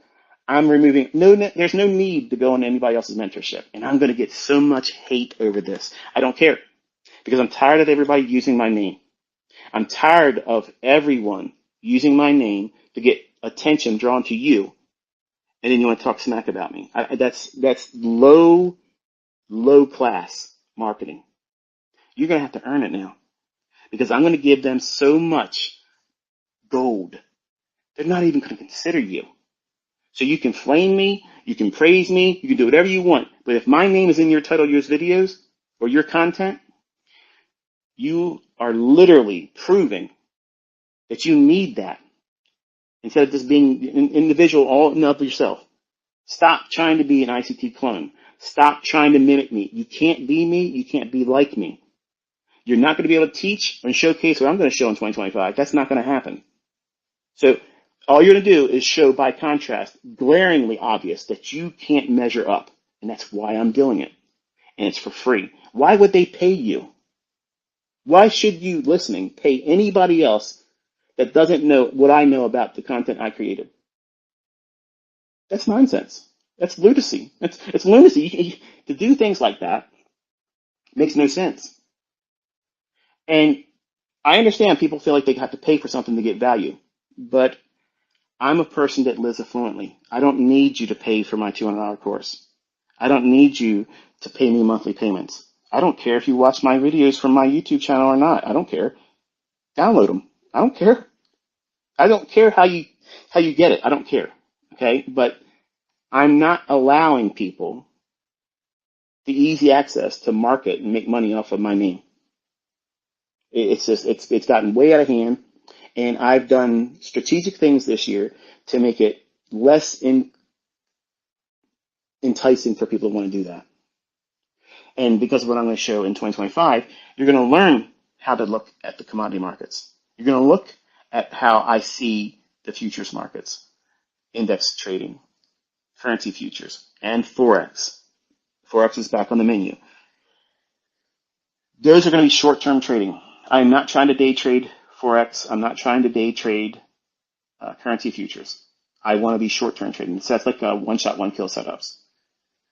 I'm removing, there's no need to go on anybody else's mentorship. And I'm going to get so much hate over this. I don't care. Because I'm tired of everybody using my name. I'm tired of everyone using my name to get attention drawn to you, and then you want to talk smack about me. That's low class marketing. You're going to have to earn it now because I'm going to give them so much gold. They're not even going to consider you. So you can flame me, you can praise me, you can do whatever you want. But if my name is in your title of your videos or your content, you are literally proving that you need that instead of just being an individual all in and of yourself. Stop trying to be an ICT clone. Stop trying to mimic me. You can't be me. You can't be like me. You're not going to be able to teach and showcase what I'm going to show in 2025. That's not going to happen. So all you're going to do is show by contrast, glaringly obvious that you can't measure up. And that's why I'm doing it. And it's for free. Why would they pay you? Why should you, listening, pay anybody else that doesn't know what I know about the content I created? That's nonsense. That's lunacy. It's lunacy. To do things like that makes no sense. And I understand people feel like they have to pay for something to get value, but I'm a person that lives affluently. I don't need you to pay for my $200 course. I don't need you to pay me monthly payments. I don't care if you watch my videos from my YouTube channel or not. I don't care. Download them. I don't care. I don't care how you get it. I don't care. Okay? But I'm not allowing people the easy access to market and make money off of my name. It's gotten way out of hand, and I've done strategic things this year to make it less enticing for people to want to do that. And because of what I'm going to show in 2025, you're going to learn how to look at the commodity markets. You're going to look at how I see the futures markets, index trading, currency futures, and Forex. Forex is back on the menu. Those are going to be short-term trading. I'm not trying to day trade Forex. I'm not trying to day trade currency futures. I want to be short-term trading. So that's like one-shot, one-kill setups.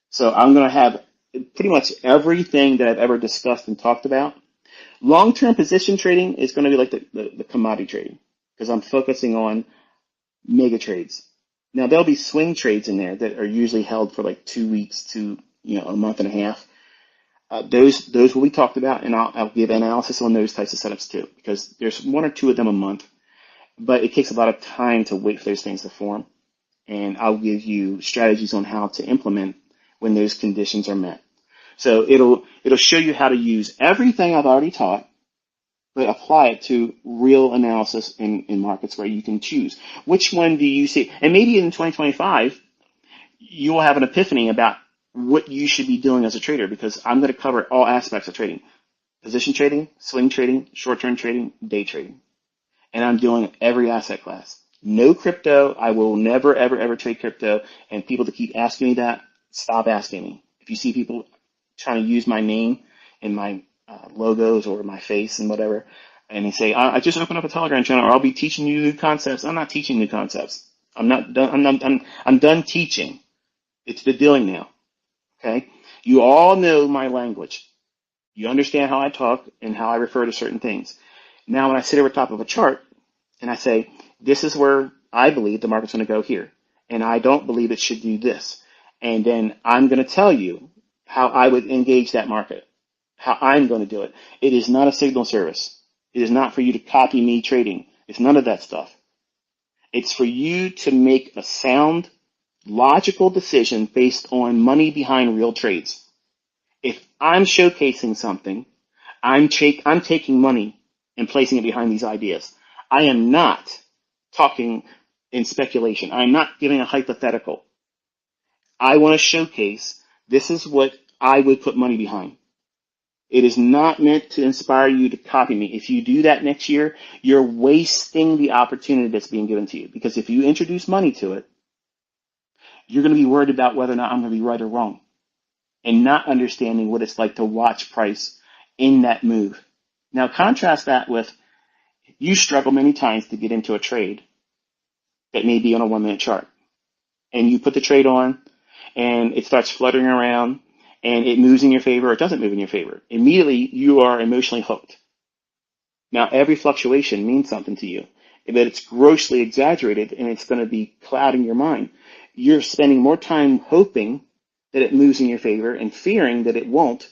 So I'm going to have pretty much everything that I've ever discussed and talked about. Long-term position trading is going to be like the commodity trading because I'm focusing on mega trades. Now there'll be swing trades in there that are usually held for like 2 weeks to a month and a half. Those will be talked about, and I'll give analysis on those types of setups too, because there's one or two of them a month, but it takes a lot of time to wait for those things to form. And I'll give you strategies on how to implement when those conditions are met. So it'll show you how to use everything I've already taught, but apply it to real analysis in markets where you can choose. Which one do you see? And maybe in 2025, you will have an epiphany about what you should be doing as a trader, because I'm going to cover all aspects of trading: position trading, swing trading, short-term trading, day trading. And I'm doing every asset class. No crypto. I will never, ever, ever trade crypto. And people that keep asking me that, stop asking me. If you see people trying to use my name and my logos or my face and whatever, and they say, I just opened up a Telegram channel, or I'll be teaching you new concepts. I'm not teaching new concepts. I'm not done. I'm done teaching. It's the doing now. Okay. You all know my language. You understand how I talk and how I refer to certain things. Now, when I sit over top of a chart and I say, this is where I believe the market's going to go here, and I don't believe it should do this, and then I'm going to tell you how I would engage that market, how I'm going to do it. It is not a signal service. It is not for you to copy me trading. It's none of that stuff. It's for you to make a sound, logical decision based on money behind real trades. If I'm showcasing something, I'm taking money and placing it behind these ideas. I am not talking in speculation. I'm not giving a hypothetical. I want to showcase this is what I would put money behind. It is not meant to inspire you to copy me. If you do that next year, you're wasting the opportunity that's being given to you. Because if you introduce money to it, you're going to be worried about whether or not I'm going to be right or wrong, and not understanding what it's like to watch price in that move. Now contrast that with, you struggle many times to get into a trade that may be on a 1-minute chart, and you put the trade on and it starts fluttering around and it moves in your favor or it doesn't move in your favor. Immediately you are emotionally hooked. Now every fluctuation means something to you, but it's grossly exaggerated and it's going to be clouding your mind. You're spending more time hoping that it moves in your favor and fearing that it won't,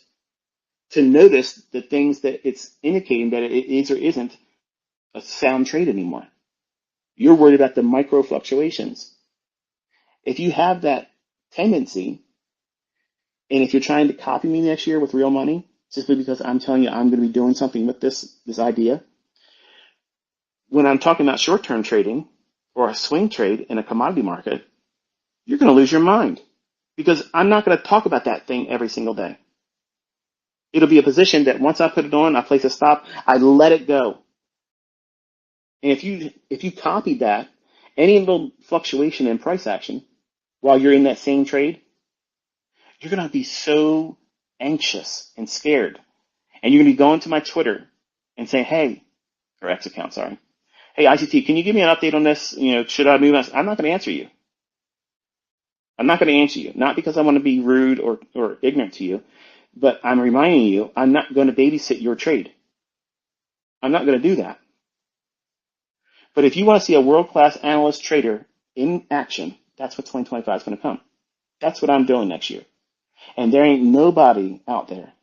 to notice the things that it's indicating that it is or isn't a sound trade anymore. You're worried about the micro fluctuations. If you have that tendency, and if you're trying to copy me next year with real money, simply because I'm telling you I'm going to be doing something with this idea, when I'm talking about short-term trading or a swing trade in a commodity market, you're going to lose your mind, because I'm not going to talk about that thing every single day. It'll be a position that once I put it on, I place a stop, I let it go. And if you copy that, any little fluctuation in price action while you're in that same trade, you're going to be so anxious and scared. And you're going to be going to my Twitter and saying, hey, or X account, sorry. Hey, ICT, can you give me an update on this? Should I move? I'm not going to answer you. I'm not going to answer you, not because I want to be rude or ignorant to you, but I'm reminding you, I'm not going to babysit your trade. I'm not going to do that. But if you want to see a world-class analyst trader in action, that's what 2025 is going to come. That's what I'm doing next year. And there ain't nobody out there.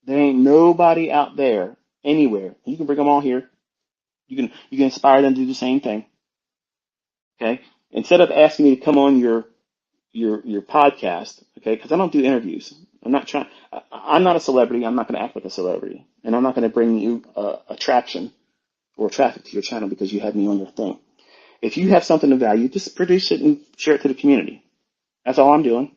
There ain't nobody out there anywhere. You can bring them all here. You can inspire them to do the same thing. Okay? Instead of asking me to come on your podcast, okay, because I don't do interviews. I'm not a celebrity. I'm not going to act like a celebrity. And I'm not going to bring you attraction or traffic to your channel because you have me on your thing. If you have something of value, just produce it and share it to the community. That's all I'm doing.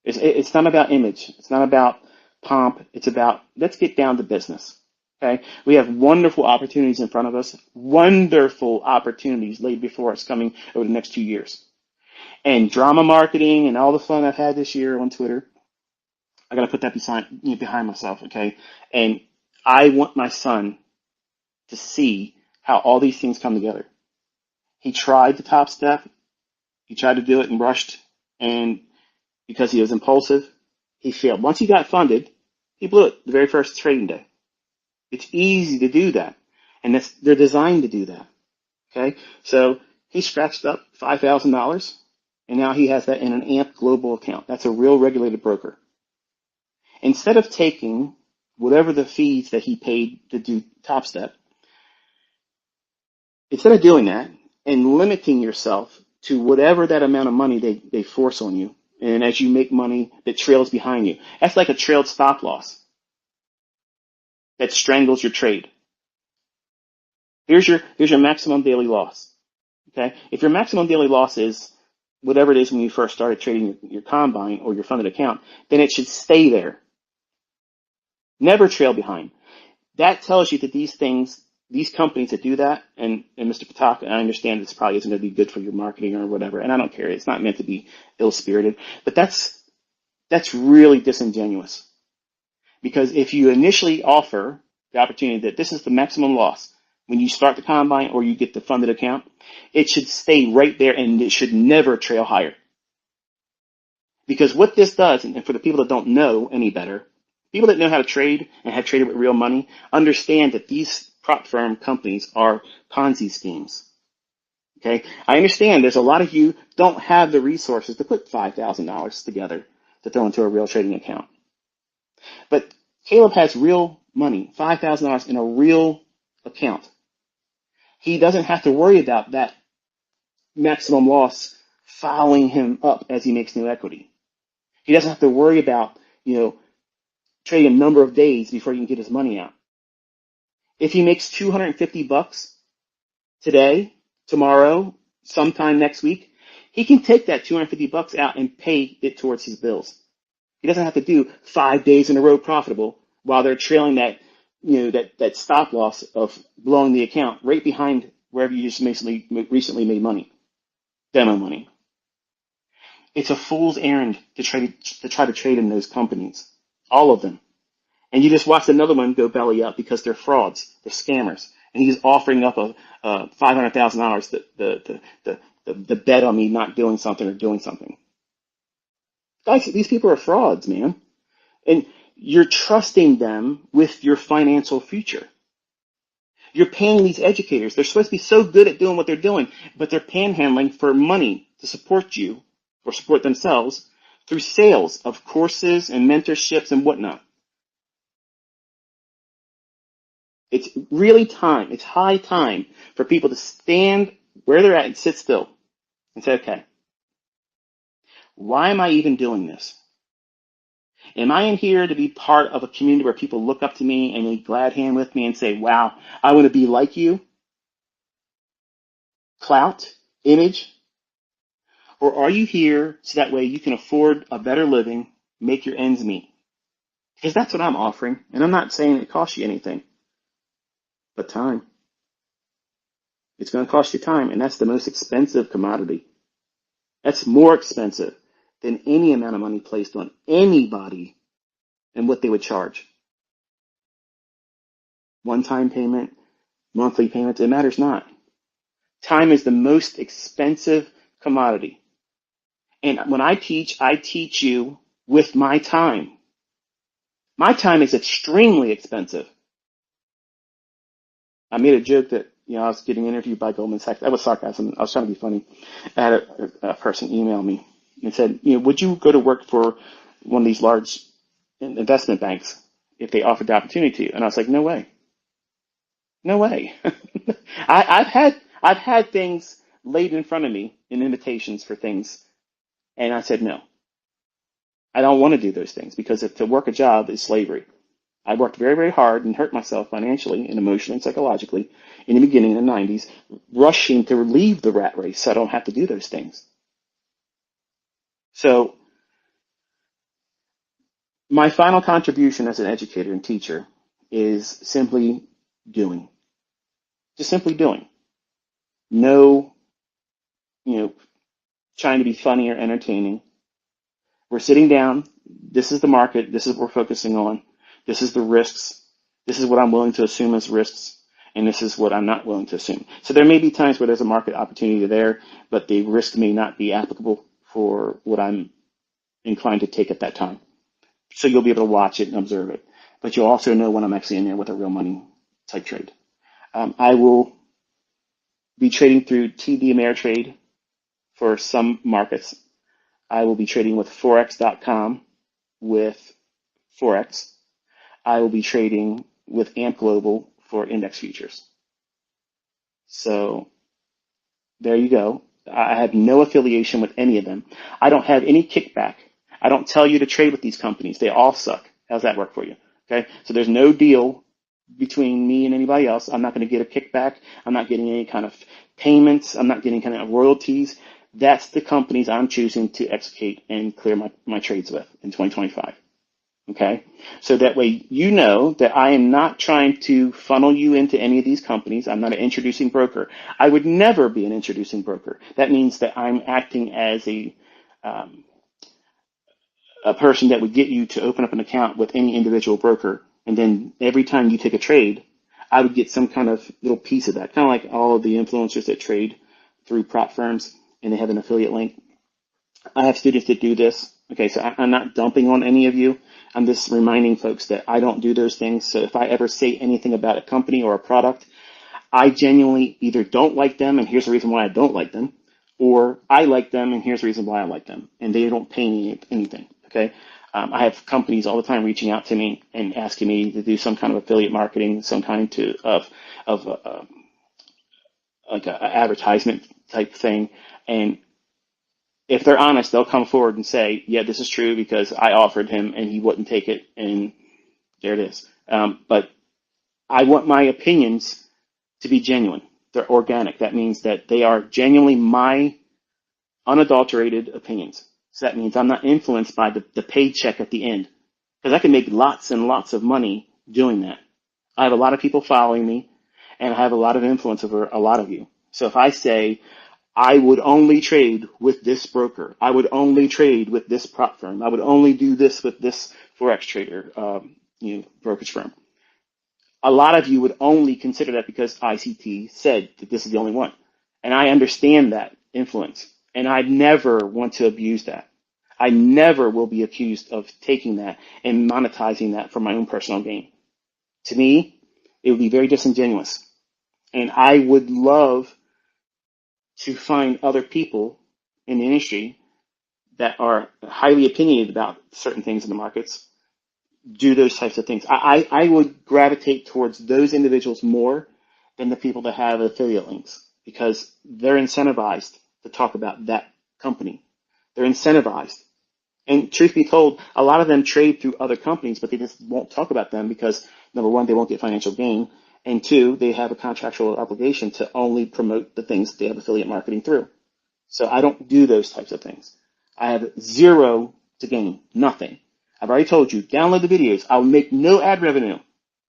It's not about image. It's not about pomp. It's about, let's get down to business. Okay? We have wonderful opportunities in front of us. Wonderful opportunities laid before us coming over the next 2 years. And drama marketing and all the fun I've had this year on Twitter, I got to put that behind myself, okay? And I want my son to see how all these things come together. He tried the top step. He tried to do it and rushed. And because he was impulsive, He failed. Once he got funded, he blew it the very first trading day. It's easy to do that. And they're designed to do that. Okay? So he scratched up $5,000, and now he has that in an AMP global account. That's a real regulated broker. Instead of taking whatever the fees that he paid to do Top Step, instead of doing that and limiting yourself to whatever that amount of money they force on you, and as you make money that trails behind you, that's like a trailed stop loss that strangles your trade. Here's your maximum daily loss. Okay, if your maximum daily loss is whatever it is when you first started trading your combine or your funded account, then it should stay there. Never trail behind. That tells you that these companies that do that, and Mr. Patak, I understand this probably isn't going to be good for your marketing or whatever, and I don't care. It's not meant to be ill-spirited, but that's really disingenuous. Because if you initially offer the opportunity that this is the maximum loss when you start the combine or you get the funded account, it should stay right there and it should never trail higher. Because what this does, and for the people that don't know any better, people that know how to trade and have traded with real money understand that these prop firm companies are Ponzi schemes. Okay, I understand there's a lot of you don't have the resources to put $5,000 together to throw into a real trading account. But Caleb has real money, $5,000 in a real account. He doesn't have to worry about that maximum loss following him up as he makes new equity. He doesn't have to worry about, trading a number of days before he can get his money out. If he makes $250 today, tomorrow, sometime next week, he can take that $250 out and pay it towards his bills. He doesn't have to do 5 days in a row profitable while they're trailing that stop loss of blowing the account right behind wherever you just recently made money, demo money. It's a fool's errand to try to trade in those companies, all of them. And you just watched another one go belly up because they're frauds, they're scammers, and he's offering up a $500,000 the bet on me not doing something or doing something. Guys, these people are frauds, man. And you're trusting them with your financial future. You're paying these educators. They're supposed to be so good at doing what they're doing, but they're panhandling for money to support you or support themselves through sales of courses and mentorships and whatnot. It's really time. It's high time for people to stand where they're at and sit still and say, okay, why am I even doing this? Am I in here to be part of a community where people look up to me and they glad hand with me and say, wow, I want to be like you? Clout, image? Or are you here so that way you can afford a better living, make your ends meet? Because that's what I'm offering. And I'm not saying it costs you anything, but time. It's going to cost you time, and that's the most expensive commodity. That's more expensive than any amount of money placed on anybody and what they would charge. One-time payment, monthly payments, it matters not. Time is the most expensive commodity. And when I teach you with my time. My time is extremely expensive. I made a joke that, I was getting interviewed by Goldman Sachs. That was sarcasm. I was trying to be funny. I had a person email me and said, would you go to work for one of these large investment banks if they offered the opportunity to you? And I was like, no way. No way. I've had things laid in front of me in invitations for things, and I said no. I don't want to do those things because to work a job is slavery. I worked very, very hard and hurt myself financially and emotionally and psychologically in the beginning in the 90s, rushing to leave the rat race so I don't have to do those things. So my final contribution as an educator and teacher is simply doing. Just simply doing. No, trying to be funny or entertaining. We're sitting down. This is the market. This is what we're focusing on. This is the risks. This is what I'm willing to assume as risks. And this is what I'm not willing to assume. So there may be times where there's a market opportunity there, but the risk may not be applicable for what I'm inclined to take at that time. So you'll be able to watch it and observe it. But you'll also know when I'm actually in there with a real money type trade. I will be trading through TD Ameritrade for some markets. I will be trading with Forex.com with Forex. I will be trading with AMP Global for index futures. So there you go. I have no affiliation with any of them. I don't have any kickback. I don't tell you to trade with these companies. They all suck. How's that work for you? Okay. So there's no deal between me and anybody else. I'm not going to get a kickback. I'm not getting any kind of payments. I'm not getting kind of royalties. That's the companies I'm choosing to execute and clear my trades with in 2025. Okay. So that way you know that I am not trying to funnel you into any of these companies. I'm not an introducing broker. I would never be an introducing broker. That means that I'm acting as a person that would get you to open up an account with any individual broker. And then every time you take a trade, I would get some kind of little piece of that. Kind of like all of the influencers that trade through prop firms and they have an affiliate link. I have students that do this. Okay, so I'm not dumping on any of you. I'm just reminding folks that I don't do those things. So if I ever say anything about a company or a product, I genuinely either don't like them, and here's the reason why I don't like them, or I like them, and here's the reason why I like them, and they don't pay me anything. Okay, I have companies all the time reaching out to me and asking me to do some kind of affiliate marketing, some kind of like an advertisement type thing, and if they're honest, they'll come forward and say, yeah, this is true because I offered him and he wouldn't take it, and there it is. But I want my opinions to be genuine. They're organic. That means that they are genuinely my unadulterated opinions. So that means I'm not influenced by the paycheck at the end, because I can make lots and lots of money doing that. I have a lot of people following me, and I have a lot of influence over a lot of you. So if I say, I would only trade with this broker, I would only trade with this prop firm, I would only do this with this Forex trader, brokerage firm, a lot of you would only consider that because ICT said that this is the only one. And I understand that influence. And I never want to abuse that. I never will be accused of taking that and monetizing that for my own personal gain. To me, it would be very disingenuous. And I would love to find other people in the industry that are highly opinionated about certain things in the markets do those types of things. I would gravitate towards those individuals more than the people that have affiliate links, because they're incentivized to talk about that company. They're incentivized. And truth be told, a lot of them trade through other companies, but they just won't talk about them because, number one, they won't get financial gain. And two, they have a contractual obligation to only promote the things they have affiliate marketing through. So I don't do those types of things. I have zero to gain, nothing. I've already told you, download the videos. I'll make no ad revenue.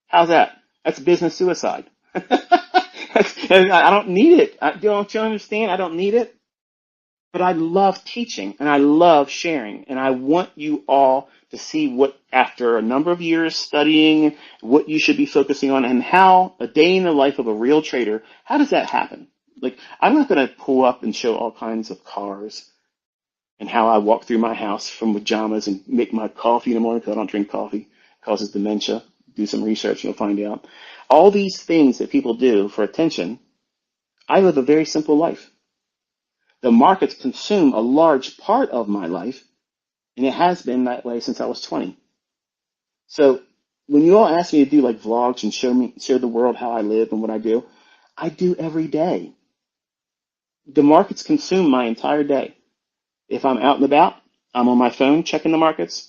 How's that? That's business suicide. I don't need it. Don't you understand? I don't need it. But I love teaching and I love sharing. And I want you all to see what, after a number of years studying, what you should be focusing on and how a day in the life of a real trader, how does that happen? Like, I'm not going to pull up and show all kinds of cars and how I walk through my house from pajamas and make my coffee in the morning because I don't drink coffee. It causes dementia. Do some research, you'll find out. All these things that people do for attention, I live a very simple life. The markets consume a large part of my life, and it has been that way since I was 20. So when you all ask me to do like vlogs and show the world how I live and what I do every day. The markets consume my entire day. If I'm out and about, I'm on my phone checking the markets.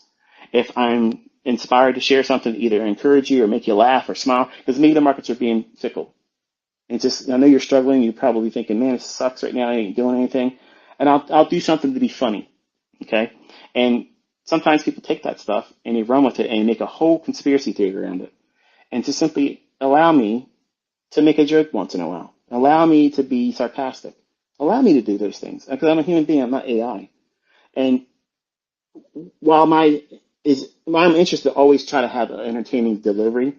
If I'm inspired to share something to either encourage you or make you laugh or smile, because maybe the markets are being fickle. And just, I know you're struggling. You're probably thinking, man, it sucks right now. I ain't doing anything. And I'll do something to be funny. Okay. And sometimes people take that stuff and they run with it and make a whole conspiracy theory around it. And to simply allow me to make a joke once in a while. Allow me to be sarcastic. Allow me to do those things. Because I'm a human being. I'm not AI. And while I'm interested to always try to have an entertaining delivery,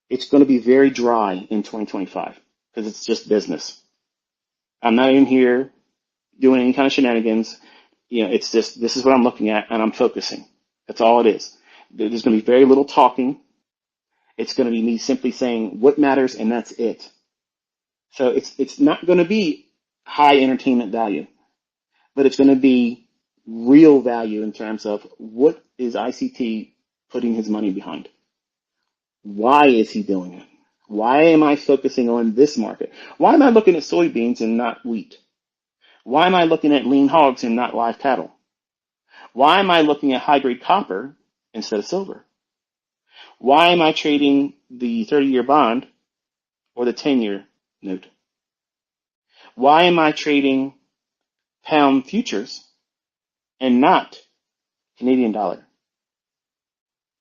it's going to be very dry in 2025 because it's just business. I'm not in here doing any kind of shenanigans. It's just, this is what I'm looking at and I'm focusing. That's all it is. There's going to be very little talking. It's going to be me simply saying what matters, and that's it. So it's not going to be high entertainment value, but it's going to be real value in terms of what is ICT putting his money behind? Why is he doing it? Why am I focusing on this market? Why am I looking at soybeans and not wheat? Why am I looking at lean hogs and not live cattle? Why am I looking at high grade copper instead of silver? Why am I trading the 30-year bond or the 10-year note? Why am I trading pound futures and not Canadian dollar?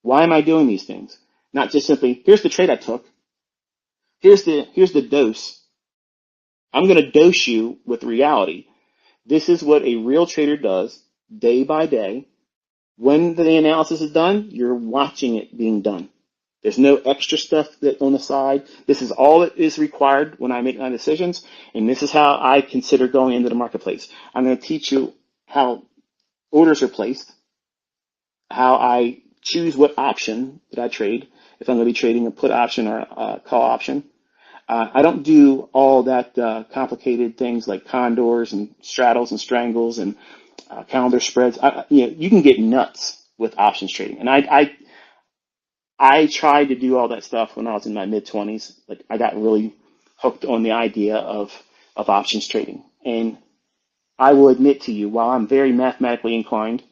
Why am I doing these things? Not just simply, here's the trade I took. Here's the dose. I'm going to dose you with reality. This is what a real trader does day by day. When the analysis is done, you're watching it being done. There's no extra stuff that on the side. This is all that is required when I make my decisions, and this is how I consider going into the marketplace. I'm going to teach you how orders are placed, how I choose what option that I trade, if I'm going to be trading a put option or a call option. I don't do all that complicated things like condors and straddles and strangles and calendar spreads. You can get nuts with options trading, and I tried to do all that stuff when I was in my mid-20s. Like, I got really hooked on the idea of options trading. And I will admit to you, while I'm very mathematically inclined,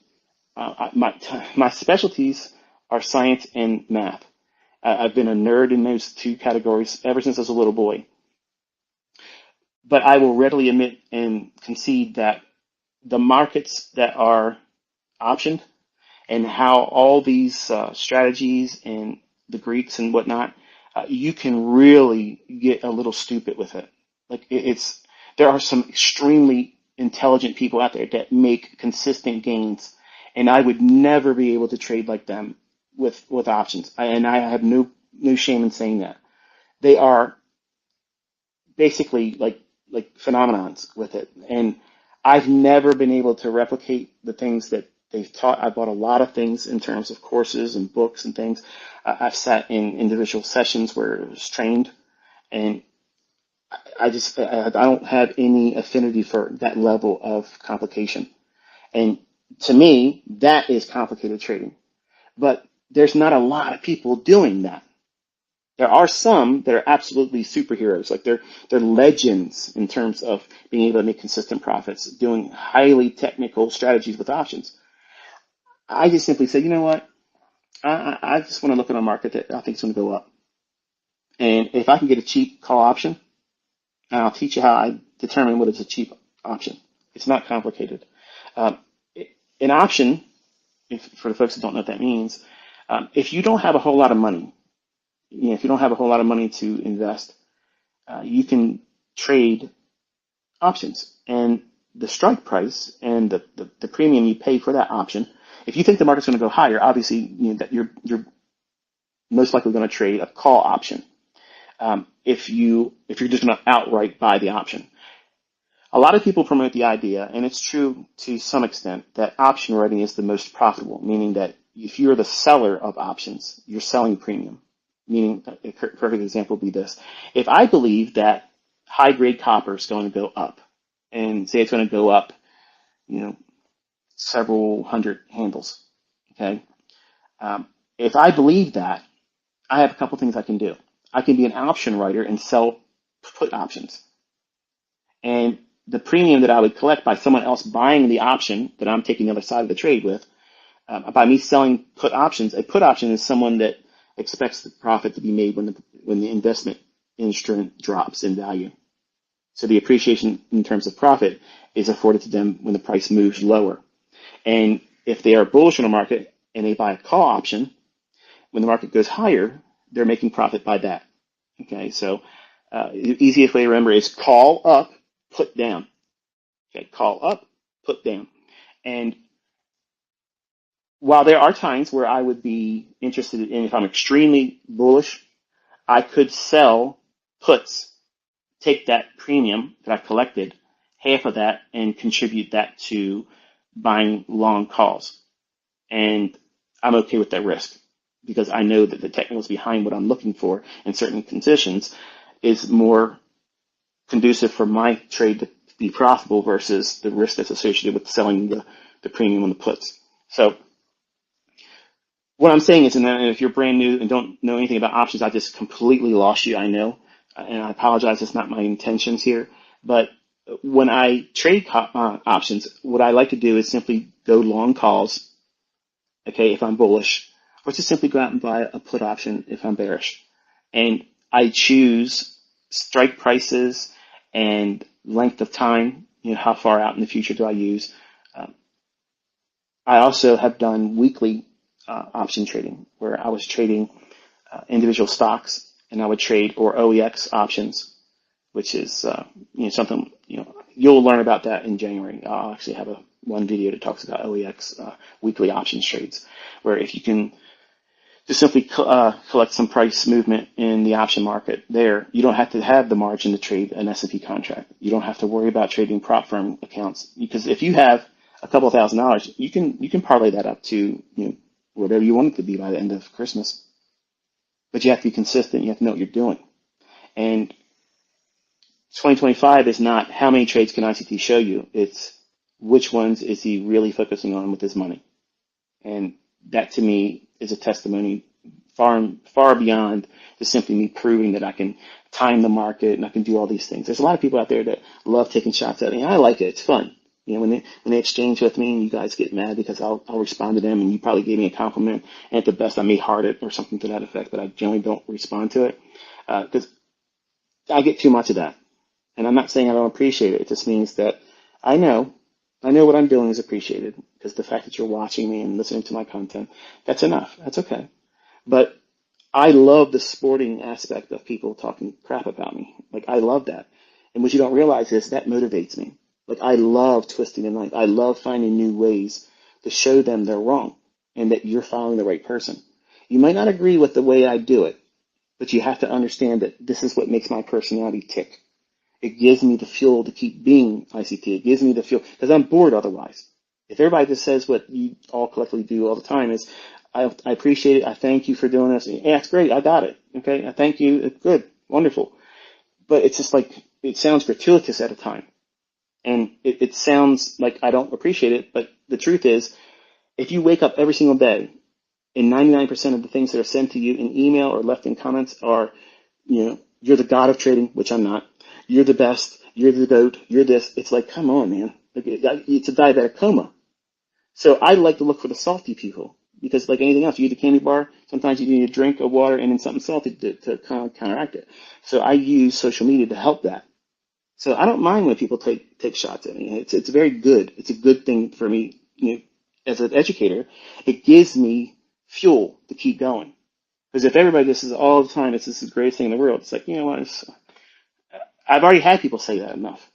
my specialties are science and math. I've been a nerd in those two categories ever since I was a little boy. But I will readily admit and concede that the markets that are optioned and how all these strategies and the Greeks and whatnot, you can really get a little stupid with it. Like, there are some extremely intelligent people out there that make consistent gains, and I would never be able to trade like them with options. And I have no shame in saying that. They are basically like phenomenons with it, and I've never been able to replicate the things that they've taught. I bought a lot of things in terms of courses and books and things. I've sat in individual sessions where it was trained, and I don't have any affinity for that level of complication. And to me, that is complicated trading. But there's not a lot of people doing that. There are some that are absolutely superheroes, like they're legends in terms of being able to make consistent profits, doing highly technical strategies with options. I just simply say, you know what? I just want to look at a market that I think is going to go up. And if I can get a cheap call option, and I'll teach you how I determine what is a cheap option. It's not complicated. Um, an option, for the folks that don't know what that means, if you don't have a whole lot of money, if you don't have a whole lot of money to invest, you can trade options. And the strike price and the premium you pay for that option, if you think the market's going to go higher, obviously that you're most likely going to trade a call option. If you're just going to outright buy the option. A lot of people promote the idea, and it's true to some extent, that option writing is the most profitable, meaning that if you're the seller of options, you're selling premium. Meaning, a perfect example would be this. If I believe that high grade copper is going to go up, and say it's going to go up, several hundred handles, okay? If I believe that, I have a couple things I can do. I can be an option writer and sell put options. And the premium that I would collect by someone else buying the option that I'm taking the other side of the trade with, by me selling put options, a put option is someone that expects the profit to be made when the investment instrument drops in value. So the appreciation in terms of profit is afforded to them when the price moves lower. And if they are bullish on the market and they buy a call option, when the market goes higher, they're making profit by that. Okay, so the easiest way to remember is call up, put down. Okay, call up, put down. And while there are times where I would be interested in, if I'm extremely bullish, I could sell puts, take that premium that I've collected, half of that, and contribute that to buying long calls. And I'm okay with that risk because I know that the technicals behind what I'm looking for in certain conditions is more conducive for my trade to be profitable versus the risk that's associated with selling the premium on the puts. So what I'm saying is, and if you're brand new and don't know anything about options, I just completely lost you, I know, and I apologize, it's not my intentions here, but when I trade options, what I like to do is simply go long calls, okay, if I'm bullish, or just simply go out and buy a put option if I'm bearish. And I choose strike prices and length of time, how far out in the future do I use. I also have done weekly option trading where I was trading individual stocks, and I would trade or OEX options, which is something you'll learn about that in January. I'll actually have one video that talks about OEX weekly options trades, where if you can just simply collect some price movement in the option market there, you don't have to have the margin to trade an S&P contract. You don't have to worry about trading prop firm accounts, because if you have a couple $1,000, you can parlay that up to whatever you want it to be by the end of Christmas. But you have to be consistent. You have to know what you're doing. And 2025 is not how many trades can ICT show you. It's which ones is he really focusing on with his money. And that to me is a testimony far beyond just simply me proving that I can time the market and I can do all these things. There's a lot of people out there that love taking shots at me. I like it. It's fun. When they exchange with me and you guys get mad because I'll respond to them and you probably gave me a compliment, and at the best I may heart it or something to that effect, but I generally don't respond to it because I get too much of that. And I'm not saying I don't appreciate it. It just means that I know what I'm doing is appreciated, because the fact that you're watching me and listening to my content, that's enough. That's okay. But I love the sporting aspect of people talking crap about me. Like, I love that. And what you don't realize is that motivates me. Like, I love twisting the knife. I love finding new ways to show them they're wrong and that you're following the right person. You might not agree with the way I do it, but you have to understand that this is what makes my personality tick. It gives me the fuel to keep being ICT. It gives me the fuel because I'm bored otherwise. If everybody just says what you all collectively do all the time is, I appreciate it. I thank you for doing this. Yeah, it's great. I got it. Okay. I thank you. It's good. Wonderful. But it's just like, it sounds gratuitous at a time. And it sounds like I don't appreciate it. But the truth is, if you wake up every single day and 99% of the things that are sent to you in email or left in comments are, you're the god of trading, which I'm not. You're the best. You're the GOAT. You're this. It's like, come on, man. It's a diabetic coma. So I like to look for the salty people, because like anything else, you eat a candy bar, sometimes you need a drink of water and then something salty to kind of counteract it. So I use social media to help that. So I don't mind when people take shots at me. It's very good. It's a good thing for me, as an educator. It gives me fuel to keep going. Because if everybody just says all the time, this is the greatest thing in the world, it's like, you know what? I've already had people say that enough.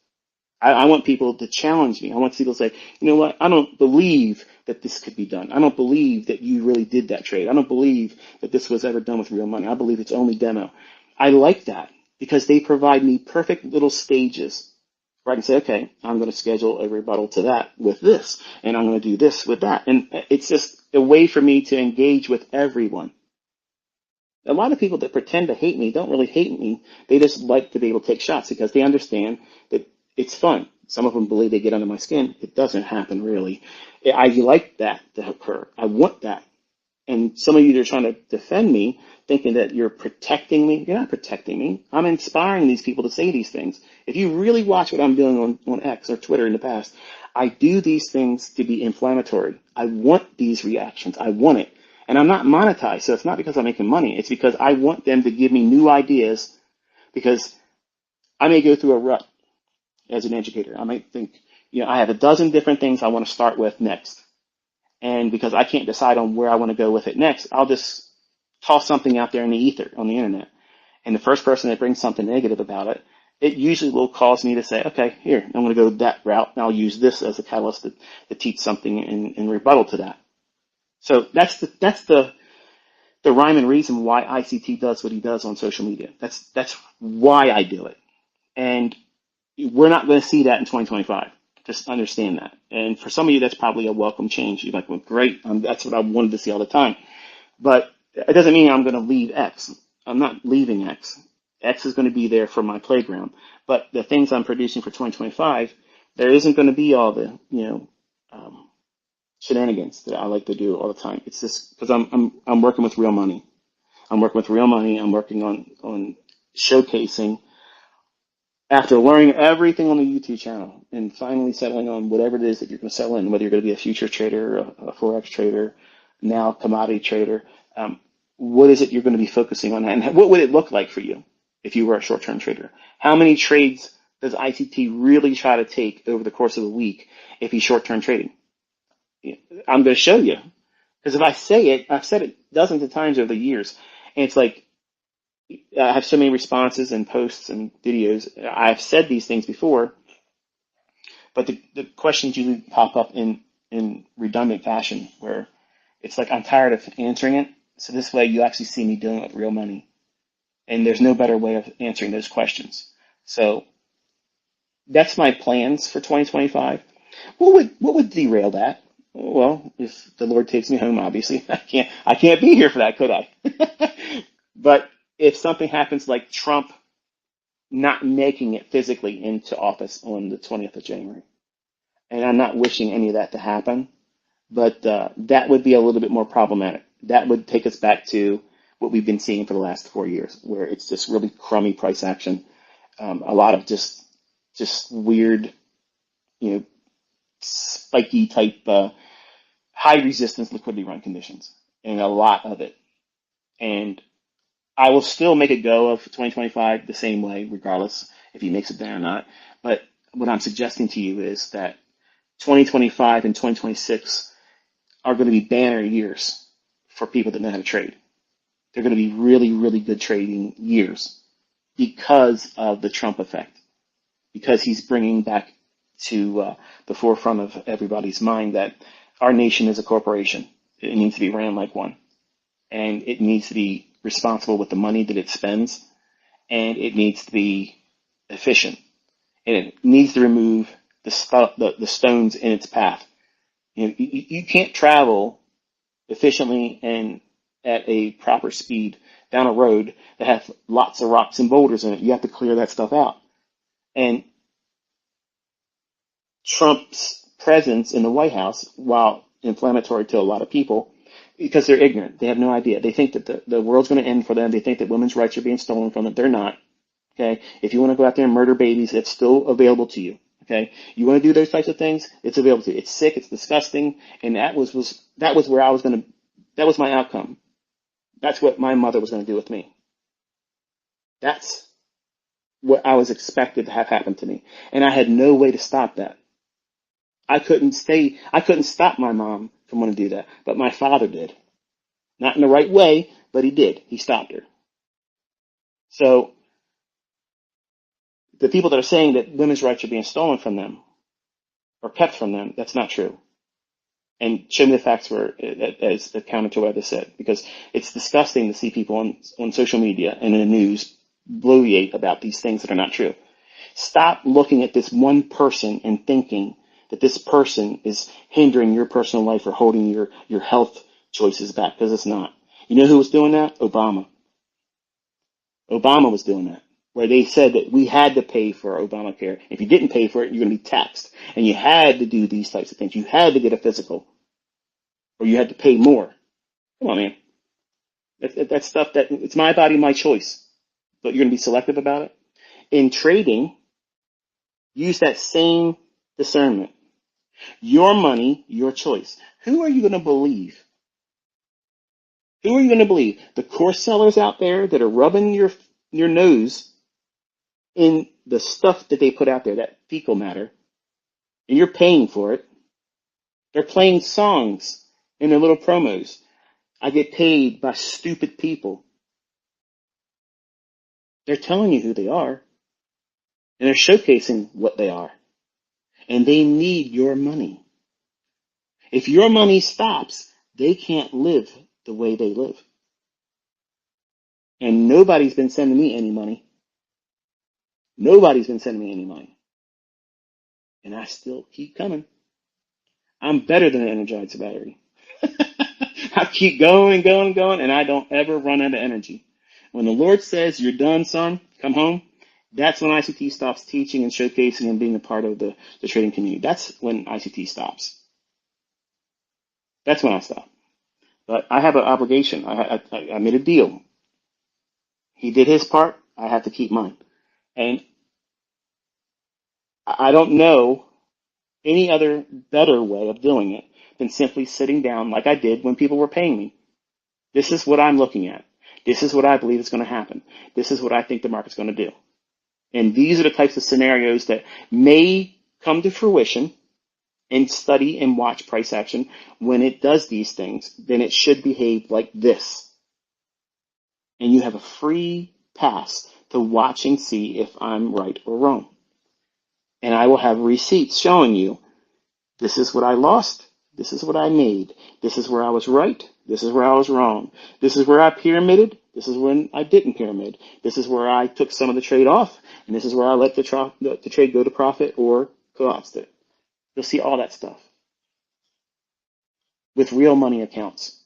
I want people to challenge me. I want people to say, you know what? I don't believe that this could be done. I don't believe that you really did that trade. I don't believe that this was ever done with real money. I believe it's only demo. I like that because they provide me perfect little stages where I can say, okay, I'm going to schedule a rebuttal to that with this, and I'm going to do this with that. And it's just a way for me to engage with everyone. A lot of people that pretend to hate me don't really hate me. They just like to be able to take shots because they understand that it's fun. Some of them believe they get under my skin. It doesn't happen, really. I like that to occur. I want that. And some of you that are trying to defend me, thinking that you're protecting me, you're not protecting me. I'm inspiring these people to say these things. If you really watch what I'm doing on X or Twitter in the past, I do these things to be inflammatory. I want these reactions. I want it. And I'm not monetized, so it's not because I'm making money. It's because I want them to give me new ideas, because I may go through a rut as an educator. I might think, I have a dozen different things I want to start with next. And because I can't decide on where I want to go with it next, I'll just toss something out there in the ether on the internet. And the first person that brings something negative about it, it usually will cause me to say, okay, here, I'm going to go that route, and I'll use this as a catalyst to teach something in rebuttal to that. So that's the rhyme and reason why ICT does what he does on social media. That's why I do it. And we're not going to see that in 2025. Just understand that. And for some of you, that's probably a welcome change. You're like, well, great. That's what I wanted to see all the time. But it doesn't mean I'm going to leave X. I'm not leaving X. X is going to be there for my playground. But the things I'm producing for 2025, there isn't going to be all the, shenanigans that I like to do all the time. It's just because I'm working with real money. I'm working with real money. I'm working on showcasing after learning everything on the YouTube channel and finally settling on whatever it is that you're going to settle in, whether you're going to be a future trader, a Forex trader, now commodity trader, what is it you're going to be focusing on? And what would it look like for you if you were a short-term trader? How many trades does ICT really try to take over the course of a week if he's short-term trading? I'm going to show you. Because if I say it, I've said it dozens of times over the years, and it's like, I have so many responses and posts and videos. I've said these things before, but the questions usually pop up in redundant fashion where it's like I'm tired of answering it. So this way you actually see me dealing with real money. And there's no better way of answering those questions. So that's my plans for 2025. What would derail that? Well, if the Lord takes me home, obviously I can't be here for that, could I? But if something happens like Trump not making it physically into office on the 20th of January, and I'm not wishing any of that to happen, but that would be a little bit more problematic. That would take us back to what we've been seeing for the last 4 years, where it's just really crummy price action, a lot of just weird, spiky type, high resistance liquidity run conditions, and a lot of it. And I will still make a go of 2025 the same way, regardless if he makes it there or not. But what I'm suggesting to you is that 2025 and 2026 are going to be banner years for people that know how to trade. They're going to be really, really good trading years because of the Trump effect, because he's bringing back to the forefront of everybody's mind that our nation is a corporation. It needs to be ran like one, and it needs to be responsible with the money that it spends, and it needs to be efficient, and it needs to remove the stones in its path. You can't travel efficiently and at a proper speed down a road that has lots of rocks and boulders in it. You have to clear that stuff out. And Trump's presence in the White House, while inflammatory to a lot of people, because they're ignorant, they have no idea. They think that the world's going to end for them. They think that women's rights are being stolen from them. They're not. Okay. If you want to go out there and murder babies, it's still available to you. Okay. You want to do those types of things, it's available to you. It's sick. It's disgusting. And that was where I was going to, that was my outcome. That's what my mother was going to do with me. That's what I was expected to have happen to me. And I had no way to stop that. I couldn't stop my mom from wanting to do that, but my father did. Not in the right way, but he did. He stopped her. So the people that are saying that women's rights are being stolen from them or kept from them, that's not true. And show me the facts where as counter to what I just said, because it's disgusting to see people on social media and in the news bloviate about these things that are not true. Stop looking at this one person and thinking that this person is hindering your personal life or holding your health choices back, because it's not. You know who was doing that? Obama. Obama was doing that, where they said that we had to pay for Obamacare. If you didn't pay for it, you're going to be taxed. And you had to do these types of things. You had to get a physical, or you had to pay more. Come on, man. That's stuff that it's my body, my choice. But you're going to be selective about it. In trading, use that same discernment. Your money, your choice. Who are you going to believe? Who are you going to believe? The course sellers out there that are rubbing your nose in the stuff that they put out there, that fecal matter, and you're paying for it. They're playing songs in their little promos. I get paid by stupid people. They're telling you who they are, and they're showcasing what they are. And they need your money. If your money stops, they can't live the way they live. And nobody's been sending me any money. Nobody's been sending me any money. and I still keep coming. I'm better than an Energizer battery. I keep going and going and going, and I don't ever run out of energy. When the Lord says, you're done, son, come home, that's when ICT stops teaching and showcasing and being a part of the trading community. That's when ICT stops. That's when I stop. But I have an obligation. I made a deal. He did his part. I have to keep mine. And I don't know any other better way of doing it than simply sitting down like I did when people were paying me. This is what I'm looking at. This is what I believe is going to happen. This is what I think the market's going to do. And these are the types of scenarios that may come to fruition, and study and watch price action. When it does these things, then it should behave like this. And you have a free pass to watch and see if I'm right or wrong. And I will have receipts showing you, this is what I lost. This is what I made. This is where I was right. This is where I was wrong. This is where I pyramided. This is when I didn't pyramid. This is where I took some of the trade off. And this is where I let the trade go to profit or collapsed it. You'll see all that stuff with real money accounts.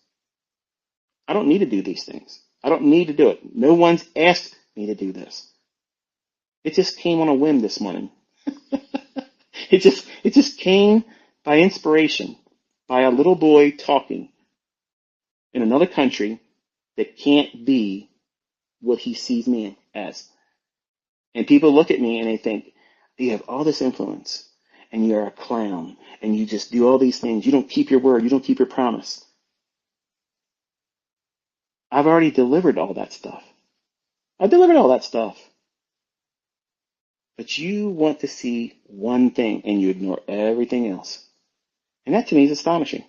I don't need to do these things. I don't need to do it. No one's asked me to do this. It just came on a whim this morning. It just came by inspiration, by a little boy talking in another country that can't be what he sees me as. And people look at me and they think, you have all this influence and you're a clown and you just do all these things. You don't keep your word. You don't keep your promise. I've already delivered all that stuff. I delivered all that stuff. But you want to see one thing and you ignore everything else. And that to me is astonishing.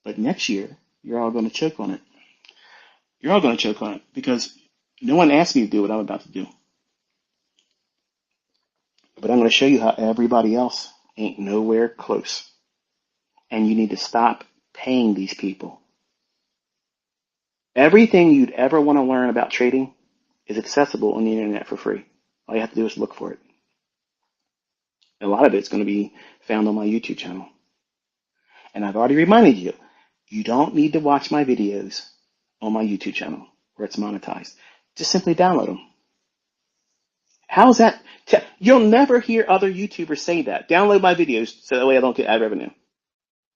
But next year, you're all going to choke on it. You're all going to choke on it because no one asked me to do what I'm about to do. But I'm going to show you how everybody else ain't nowhere close. And you need to stop paying these people. Everything you'd ever want to learn about trading is accessible on the internet for free. All you have to do is look for it. A lot of it's going to be found on my YouTube channel. And I've already reminded you, you don't need to watch my videos on my YouTube channel where it's monetized. Just simply download them. How's that? You'll never hear other YouTubers say that. Download my videos so that way I don't get ad revenue.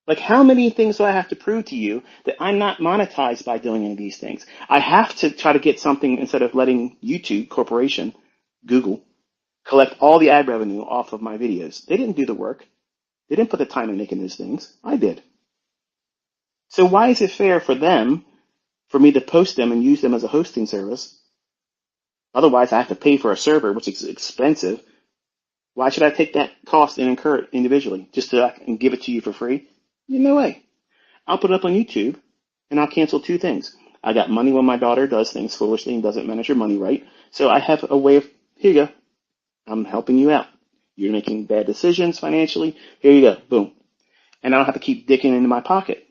Like, how many things do I have to prove to you that I'm not monetized by doing any of these things? I have to try to get something instead of letting YouTube Corporation, Google, collect all the ad revenue off of my videos. They didn't do the work. They didn't put the time in making those things. I did. So why is it fair for them, for me to post them and use them as a hosting service? Otherwise, I have to pay for a server, which is expensive. Why should I take that cost and incur it individually just so I can give it to you for free? No way. I'll put it up on YouTube and I'll cancel two things. I got money when my daughter does things foolishly and doesn't manage her money right. So I have a way of, here you go. I'm helping you out. You're making bad decisions financially. Here you go. Boom. And I don't have to keep dicking into my pocket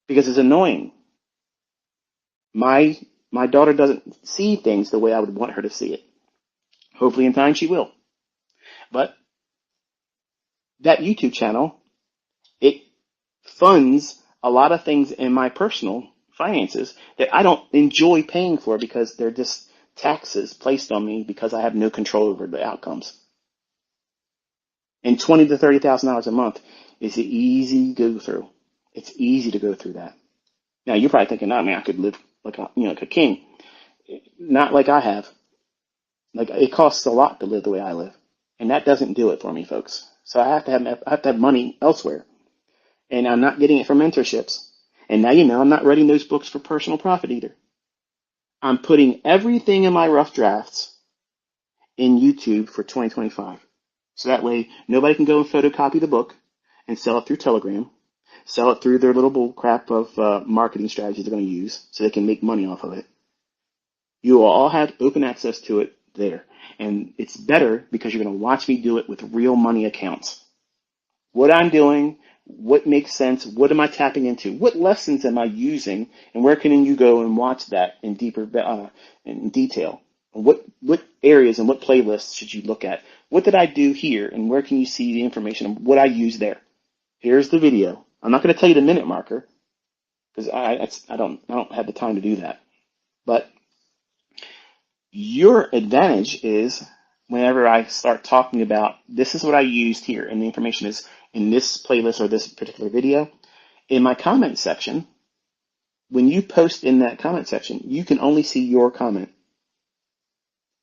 because it's annoying. My daughter doesn't see things the way I would want her to see it. Hopefully in time she will. But that YouTube channel, it funds a lot of things in my personal finances that I don't enjoy paying for because they're just taxes placed on me because I have no control over the outcomes. And $20,000 to $30,000 a month is an easy go through. It's easy to go through that. Now you're probably thinking, "Oh man, I could live like a king." Not like I have. Like, it costs a lot to live the way I live, and that doesn't do it for me, folks. So I have to have money elsewhere, and I'm not getting it from mentorships. And now I'm not writing those books for personal profit either. I'm putting everything in my rough drafts in YouTube for 2025. So that way nobody can go and photocopy the book and sell it through Telegram, sell it through their little bull crap of marketing strategies they're going to use so they can make money off of it. You will all have open access to it there. And it's better because you're going to watch me do it with real money accounts. What I'm doing, what makes sense, what am I tapping into, what lessons am I using, and where can you go and watch that in deeper in detail? What areas and what playlists should you look at what did I do here, and where can you see the information of what I used there? Here's the video. I'm not going to tell you the minute marker because I don't have the time to do that. But your advantage is whenever I start talking about this is what I used here, and the information is in this playlist or this particular video, in my comment section, when you post in that comment section, you can only see your comment.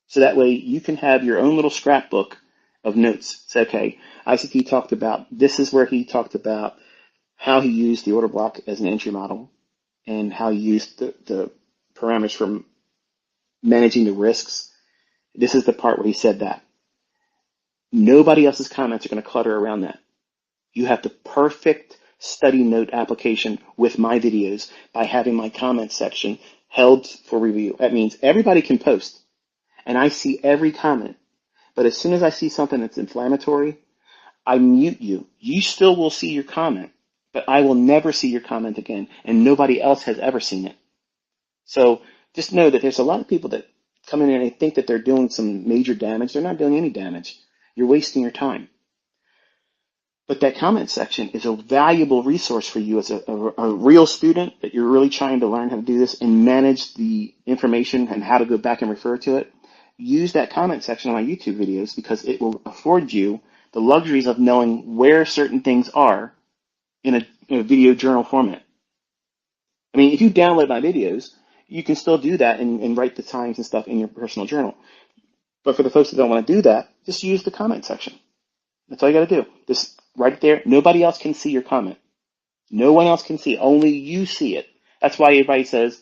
So that way you can have your own little scrapbook of notes. Say, okay, ICT talked about, this is where he talked about how he used the order block as an entry model and how he used the parameters for managing the risks. This is the part where he said that. Nobody else's comments are going to clutter around that. You have the perfect study note application with my videos by having my comment section held for review. That means everybody can post and I see every comment. But as soon as I see something that's inflammatory, I mute you. You still will see your comment, but I will never see your comment again, and nobody else has ever seen it. So just know that there's a lot of people that come in and they think that they're doing some major damage. They're not doing any damage. You're wasting your time. But that comment section is a valuable resource for you as a real student that you're really trying to learn how to do this and manage the information and how to go back and refer to it. Use that comment section on my YouTube videos because it will afford you the luxuries of knowing where certain things are in a video journal format. I mean, if you download my videos, you can still do that and write the times and stuff in your personal journal. But for the folks that don't want to do that, just use the comment section. That's all you got to do. Just write it there. Nobody else can see your comment. No one else can see it. Only you see it. That's why everybody says,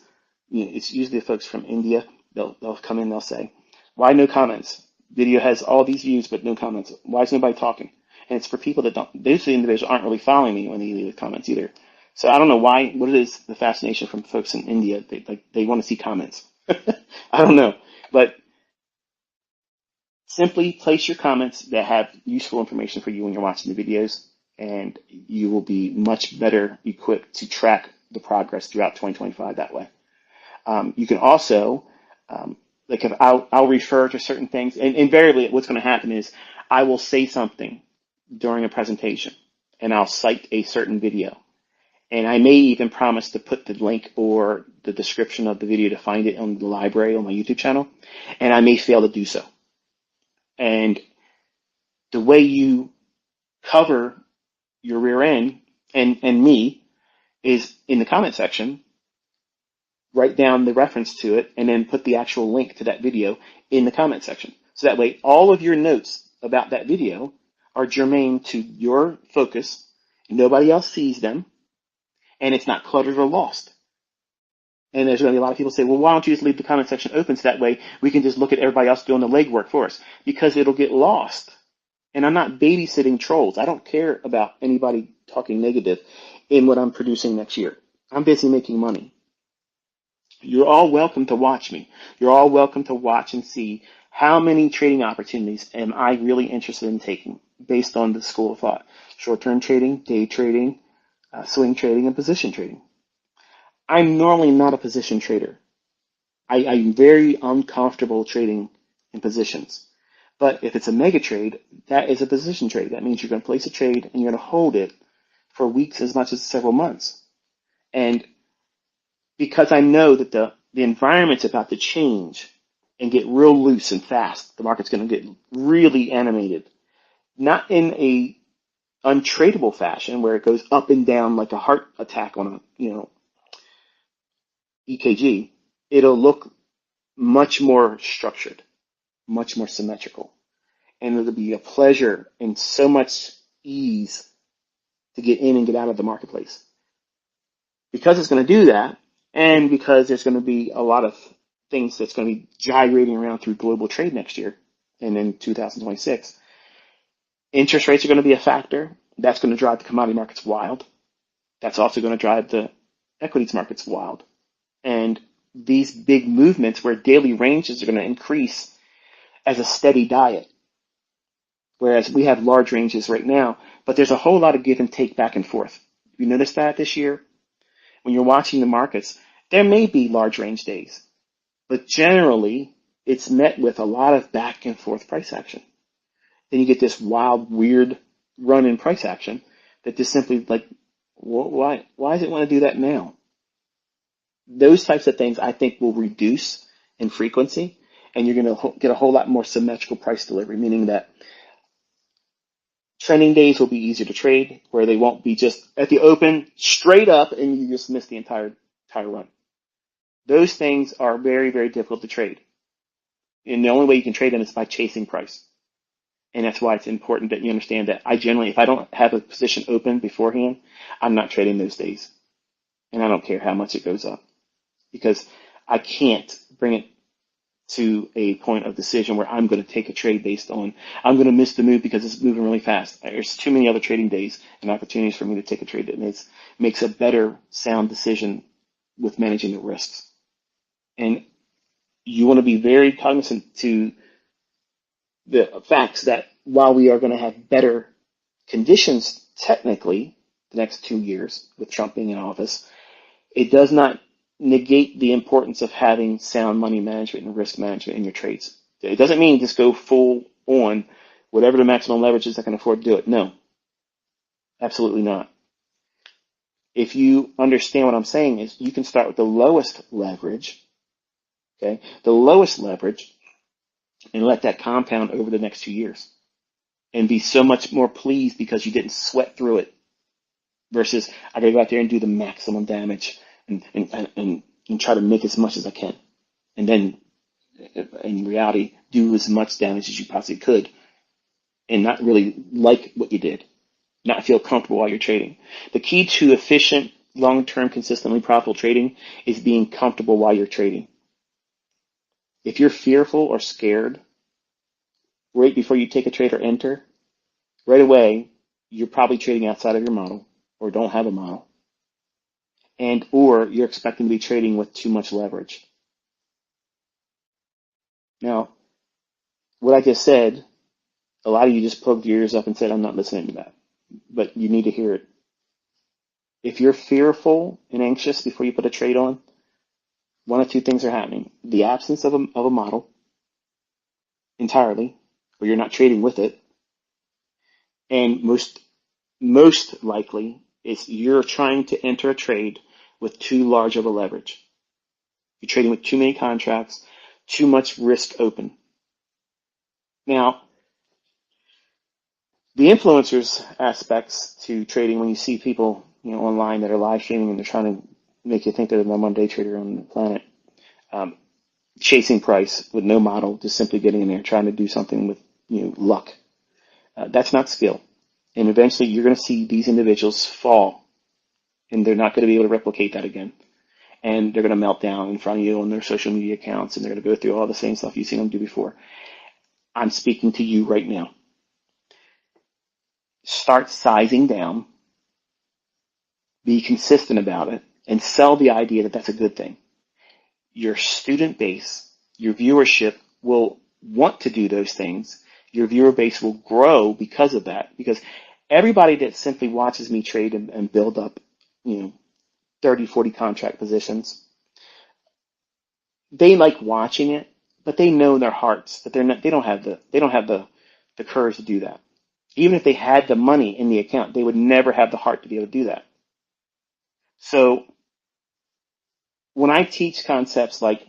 it's usually the folks from India. They'll come in, they'll say, why no comments? Video has all these views, but no comments. Why is nobody talking? And it's for people that don't, those individuals aren't really following me when they leave comments either. So I don't know why, what it is, the fascination from folks in India. They want to see comments. I don't know. But simply place your comments that have useful information for you when you're watching the videos, and you will be much better equipped to track the progress throughout 2025 that way. You can also, like if I'll refer to certain things, and invariably what's going to happen is I will say something during a presentation, and I'll cite a certain video. And I may even promise to put the link or the description of the video to find it on the library on my YouTube channel, and I may fail to do so. And the way you cover your rear end and me is in the comment section, write down the reference to it, and then put the actual link to that video in the comment section. So that way all of your notes about that video are germane to your focus. Nobody else sees them, and it's not cluttered or lost. And there's going to be a lot of people say, well, why don't you just leave the comment section open so that way we can just look at everybody else doing the legwork for us? Because it'll get lost. And I'm not babysitting trolls. I don't care about anybody talking negative in what I'm producing next year. I'm busy making money. You're all welcome to watch me. You're all welcome to watch and see how many trading opportunities am I really interested in taking based on the school of thought. Short-term trading, day trading, swing trading, and position trading. I'm normally not a position trader. I'm very uncomfortable trading in positions. But if it's a mega trade, that is a position trade. That means you're going to place a trade and you're going to hold it for weeks as much as several months. And because I know that the environment's about to change and get real loose and fast, the market's going to get really animated. Not in a untradable fashion where it goes up and down like a heart attack on a, EKG. It'll look much more structured, much more symmetrical. And it'll be a pleasure and so much ease to get in and get out of the marketplace. Because it's going to do that, and because there's going to be a lot of things that's going to be gyrating around through global trade next year and in 2026, interest rates are going to be a factor. That's going to drive the commodity markets wild. That's also going to drive the equities markets wild. And these big movements where daily ranges are going to increase as a steady diet. Whereas we have large ranges right now, but there's a whole lot of give and take back and forth. You notice that this year? When you're watching the markets, there may be large range days, but generally it's met with a lot of back and forth price action. then you get this wild, weird run in price action that just simply like, why does it want to do that now? Those types of things I think will reduce in frequency, and you're going to get a whole lot more symmetrical price delivery, meaning that trending days will be easier to trade, where they won't be just at the open straight up and you just miss the entire run. Those things are very, very difficult to trade. And the only way you can trade them is by chasing price. And that's why it's important that you understand that I generally, if I don't have a position open beforehand, I'm not trading those days. And I don't care how much it goes up, because I can't bring it to a point of decision where I'm going to take a trade based on, I'm going to miss the move because it's moving really fast. There's too many other trading days and opportunities for me to take a trade that makes a better sound decision with managing the risks. And you want to be very cognizant to the facts that while we are going to have better conditions technically the next 2 years with Trump being in office, it does not negate the importance of having sound money management and risk management in your trades. It doesn't mean just go full on whatever the maximum leverage is I can afford to do it. No, absolutely not. If you understand what I'm saying is you can start with the lowest leverage, okay, the lowest leverage, and let that compound over the next 2 years and be so much more pleased because you didn't sweat through it versus I gotta go out there and do the maximum damage and try to make as much as I can. And then in reality, do as much damage as you possibly could and not really like what you did, not feel comfortable while you're trading. The key to efficient, long-term, consistently profitable trading is being comfortable while you're trading. If you're fearful or scared right before you take a trade or enter, right away, you're probably trading outside of your model or don't have a model. Or you're expecting to be trading with too much leverage. Now, what I just said, a lot of you just poked your ears up and said, I'm not listening to that. But you need to hear it. If you're fearful and anxious before you put a trade on, one of two things are happening. The absence of a model entirely, or you're not trading with it. And most likely, it's you're trying to enter a trade with too large of a leverage. You're trading with too many contracts, too much risk open. Now, the influencers aspects to trading, when you see people, online that are live streaming and they're trying to make you think they're the number one day trader on the planet, chasing price with no model, just simply getting in there, trying to do something with, luck. That's not skill. And eventually you're going to see these individuals fall and they're not going to be able to replicate that again. And they're going to melt down in front of you on their social media accounts and they're going to go through all the same stuff you've seen them do before. I'm speaking to you right now. Start sizing down, be consistent about it, and sell the idea that that's a good thing. Your student base, your viewership will want to do those things. Your viewer base will grow because of that, because everybody that simply watches me trade and build up, 30, 40 contract positions, they like watching it, but they know in their hearts that they don't have the courage to do that. Even if they had the money in the account, they would never have the heart to be able to do that. So when I teach concepts like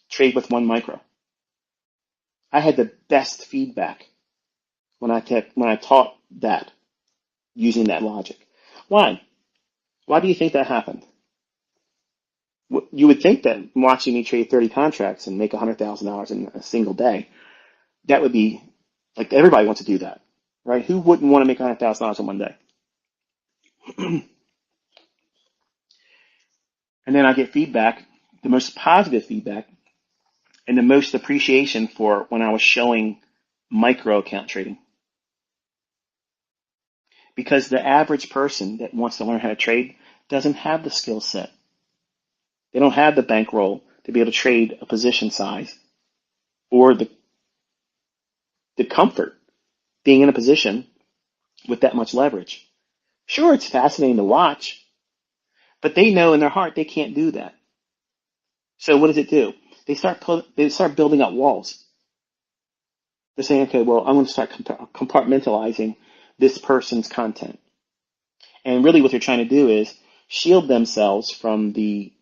trade with one micro, I had the best feedback when I taught that using that logic. Why? Why do you think that happened? You would think that watching me trade 30 contracts and make $100,000 in a single day, that would be like everybody wants to do that, right? Who wouldn't want to make $100,000 in one day? And then I get feedback, the most positive feedback, and the most appreciation for when I was showing micro account trading. Because the average person that wants to learn how to trade doesn't have the skill set. They don't have the bankroll to be able to trade a position size or the comfort being in a position with that much leverage. Sure, it's fascinating to watch, but they know in their heart they can't do that. So what does it do? They start building up walls. They're saying, okay, well, I'm going to start compartmentalizing this person's content. And really what they're trying to do is shield themselves from the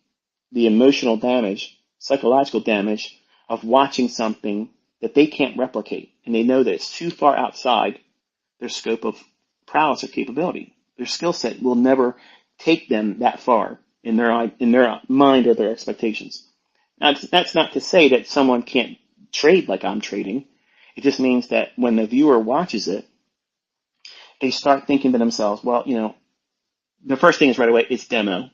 emotional damage, psychological damage of watching something that they can't replicate. And they know that it's too far outside their scope of prowess or capability. Their skill set will never take them that far in their mind or their expectations. Now, that's not to say that someone can't trade like I'm trading. It just means that when the viewer watches it, they start thinking to themselves, well, the first thing is right away, it's demo,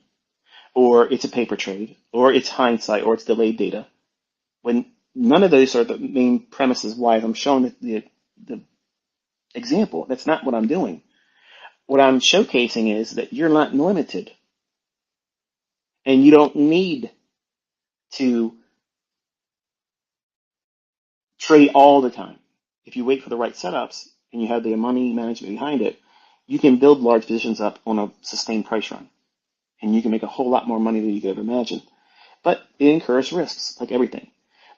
or it's a paper trade, or it's hindsight, or it's delayed data. When none of those are the main premises why I'm showing the example. That's not what I'm doing. What I'm showcasing is that you're not limited, and you don't need to trade all the time. If you wait for the right setups and you have the money management behind it, you can build large positions up on a sustained price run, and you can make a whole lot more money than you could have imagined. But it incurs risks, like everything.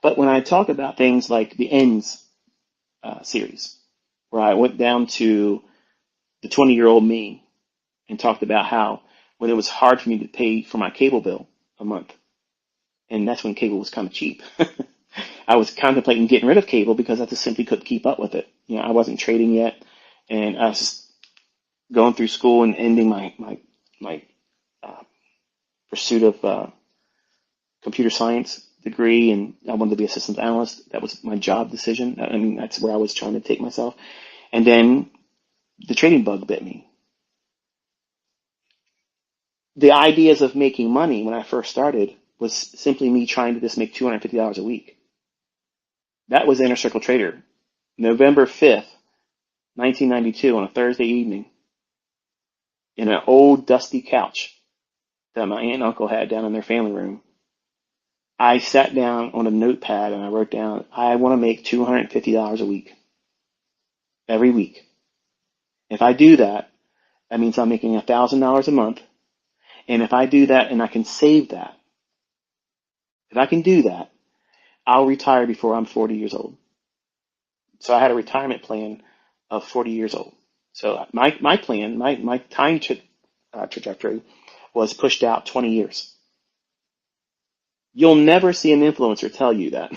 But when I talk about things like the Ends series, where I went down to the 20-year-old me and talked about how when it was hard for me to pay for my cable bill a month, and that's when cable was kind of cheap. I was contemplating getting rid of cable because I just simply couldn't keep up with it. I wasn't trading yet, and I was just going through school and ending my pursuit of computer science degree, and I wanted to be a systems analyst. That was my job decision. I mean, that's where I was trying to take myself. And then the trading bug bit me. The ideas of making money when I first started was simply me trying to just make $250 a week. That was Inner Circle Trader, November 5th, 1992, on a Thursday evening, in an old dusty couch that my aunt and uncle had down in their family room. I sat down on a notepad and I wrote down, I want to make $250 a week, every week. If I do that, that means I'm making $1,000 a month. And if I do that and I can save that, if I can do that, I'll retire before I'm 40 years old. So I had a retirement plan of 40 years old. So my plan, my time trajectory was pushed out 20 years. You'll never see an influencer tell you that.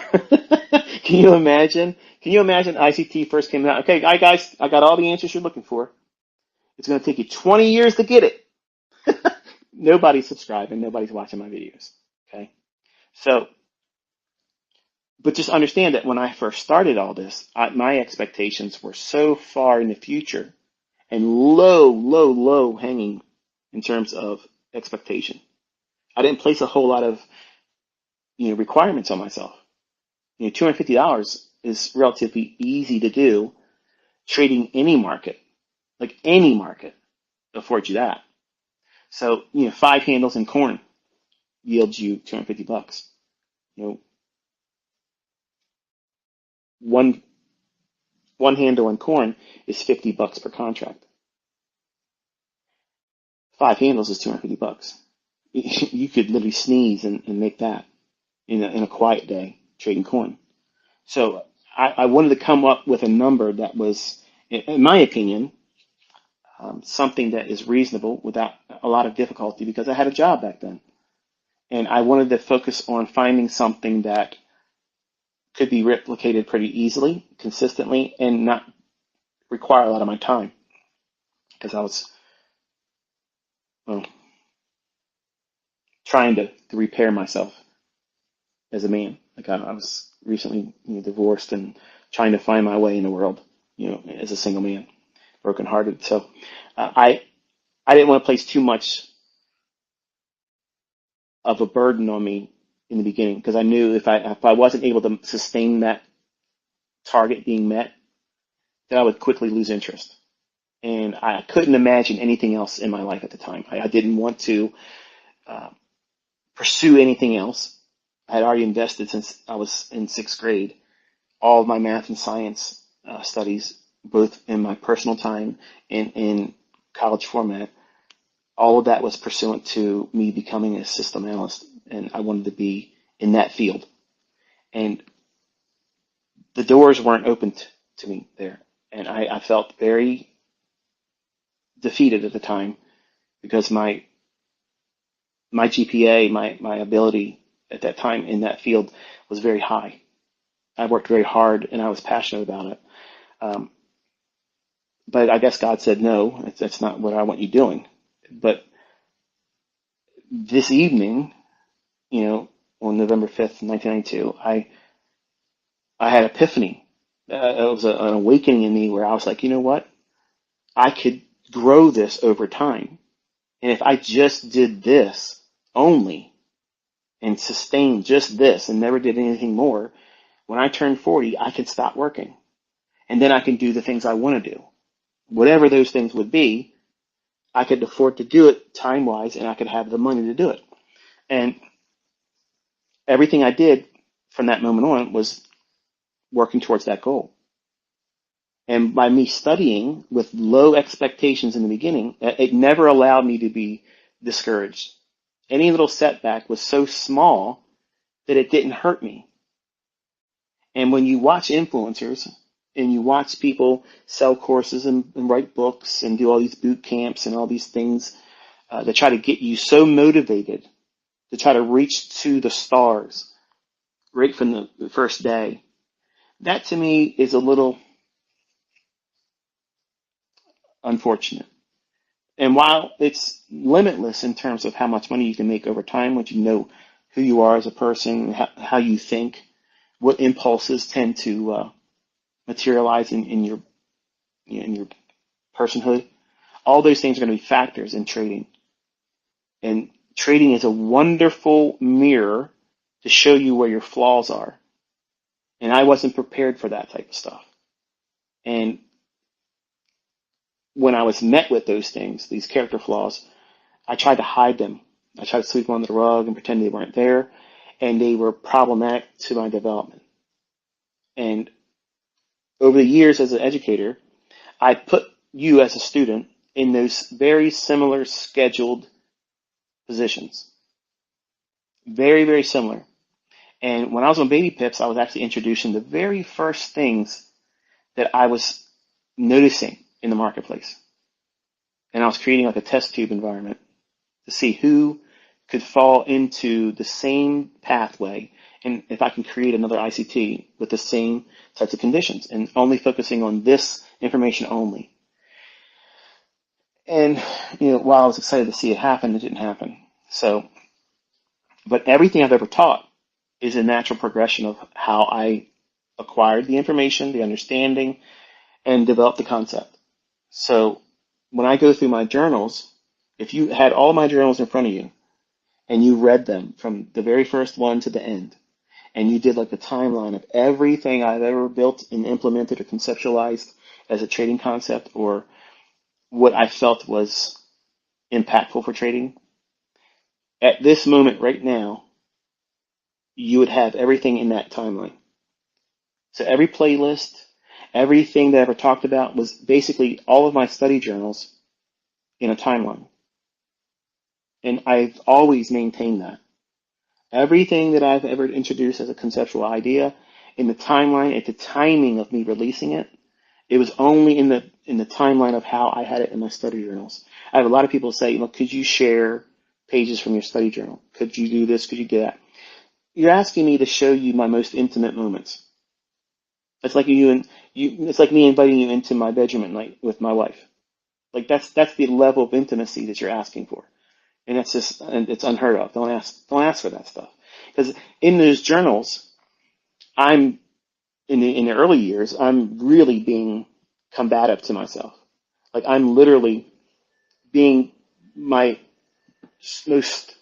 Can you imagine? Can you imagine ICT first came out? Okay, guys, I got all the answers you're looking for. It's going to take you 20 years to get it. Nobody's subscribing. Nobody's watching my videos. Okay. So, but just understand that when I first started all this, my expectations were so far in the future and low hanging in terms of expectation. I didn't place a whole lot of requirements on myself. $250 is relatively easy to do. Trading any market, like any market, affords you that. So 5 handles in corn yields you $250. One handle in corn is $50 per contract. 5 handles is $250. You could literally sneeze and make that in a quiet day trading corn. So I wanted to come up with a number that was, in my opinion, something that is reasonable without a lot of difficulty, because I had a job back then. And I wanted to focus on finding something that could be replicated pretty easily, consistently, and not require a lot of my time. Because I was trying to repair myself as a man. Like I was recently divorced and trying to find my way in the world, as a single man, brokenhearted. So I didn't want to place too much of a burden on me in the beginning, because I knew if I wasn't able to sustain that target being met, then I would quickly lose interest. And I couldn't imagine anything else in my life at the time. I didn't want to pursue anything else. I had already invested since I was in 6th grade, all of my math and science studies, both in my personal time and in college format. All of that was pursuant to me becoming a system analyst, and I wanted to be in that field. And the doors weren't opened to me there. And I felt very defeated at the time because my GPA, my ability at that time in that field was very high. I worked very hard and I was passionate about it. Um, but I guess God said, no, that's not what I want you doing. But this evening, on November 5th, 1992, I had epiphany. It was an awakening in me where I was like, you know what? I could grow this over time. And if I just did this only and sustained just this and never did anything more, when I turned 40, I could stop working. And then I can do the things I want to do. Whatever those things would be, I could afford to do it time-wise and I could have the money to do it. And everything I did from that moment on was working towards that goal. And by me studying with low expectations in the beginning, it never allowed me to be discouraged. Any little setback was so small that it didn't hurt me. And when you watch influencers and you watch people sell courses and write books and do all these boot camps and all these things that try to get you so motivated to try to reach to the stars right from the first day, that to me is a little unfortunate. And while it's limitless in terms of how much money you can make over time, once you know who you are as a person, how you think, what impulses tend to materialize in your personhood, all those things are going to be factors in trading. And trading is a wonderful mirror to show you where your flaws are. And I wasn't prepared for that type of stuff. And when I was met with those things, these character flaws, I tried to hide them. I tried to sweep them under the rug and pretend they weren't there, and they were problematic to my development. And over the years as an educator, I put you as a student in those very similar scheduled positions. Very, very similar. And when I was on Baby Pips, I was actually introducing the very first things that I was noticing in the marketplace. And I was creating like a test tube environment to see who could fall into the same pathway and if I can create another ICT with the same types of conditions and only focusing on this information only. And, while I was excited to see it happen, it didn't happen. So, but everything I've ever taught is a natural progression of how I acquired the information, the understanding, and developed the concept. So when I go through my journals, if you had all my journals in front of you and you read them from the very first one to the end, and you did like the timeline of everything I've ever built and implemented or conceptualized as a trading concept or what I felt was impactful for trading, at this moment right now, you would have everything in that timeline. So every playlist, everything that I ever talked about was basically all of my study journals in a timeline. And I've always maintained that. Everything that I've ever introduced as a conceptual idea in the timeline, at the timing of me releasing it, it was only in the timeline of how I had it in my study journals. I have a lot of people say, could you share pages from your study journal? Could you do this? Could you do that? You're asking me to show you my most intimate moments. It's like it's like me inviting you into my bedroom at night with my wife. Like that's the level of intimacy that you're asking for. And it's unheard of. Don't ask for that stuff. Because in those journals, I'm in the early years, I'm really being combative to myself. Like I'm literally being my most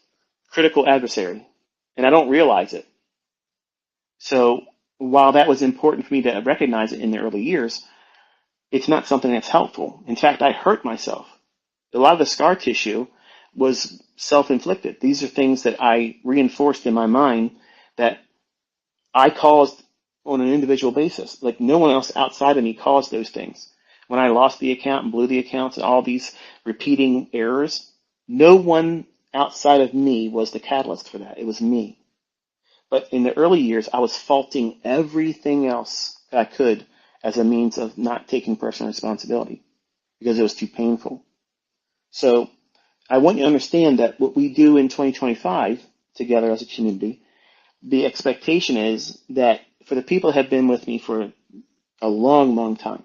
critical adversary, and I don't realize it. So while that was important for me to recognize it in the early years, it's not something that's helpful. In fact, I hurt myself. A lot of the scar tissue was self-inflicted. These are things that I reinforced in my mind that I caused on an individual basis. Like no one else outside of me caused those things. When I lost the account and blew the accounts and all these repeating errors, no one outside of me was the catalyst for that. It was me. But in the early years, I was faulting everything else that I could as a means of not taking personal responsibility because it was too painful. So I want you to understand that what we do in 2025 together as a community, the expectation is that for the people that have been with me for a long, long time,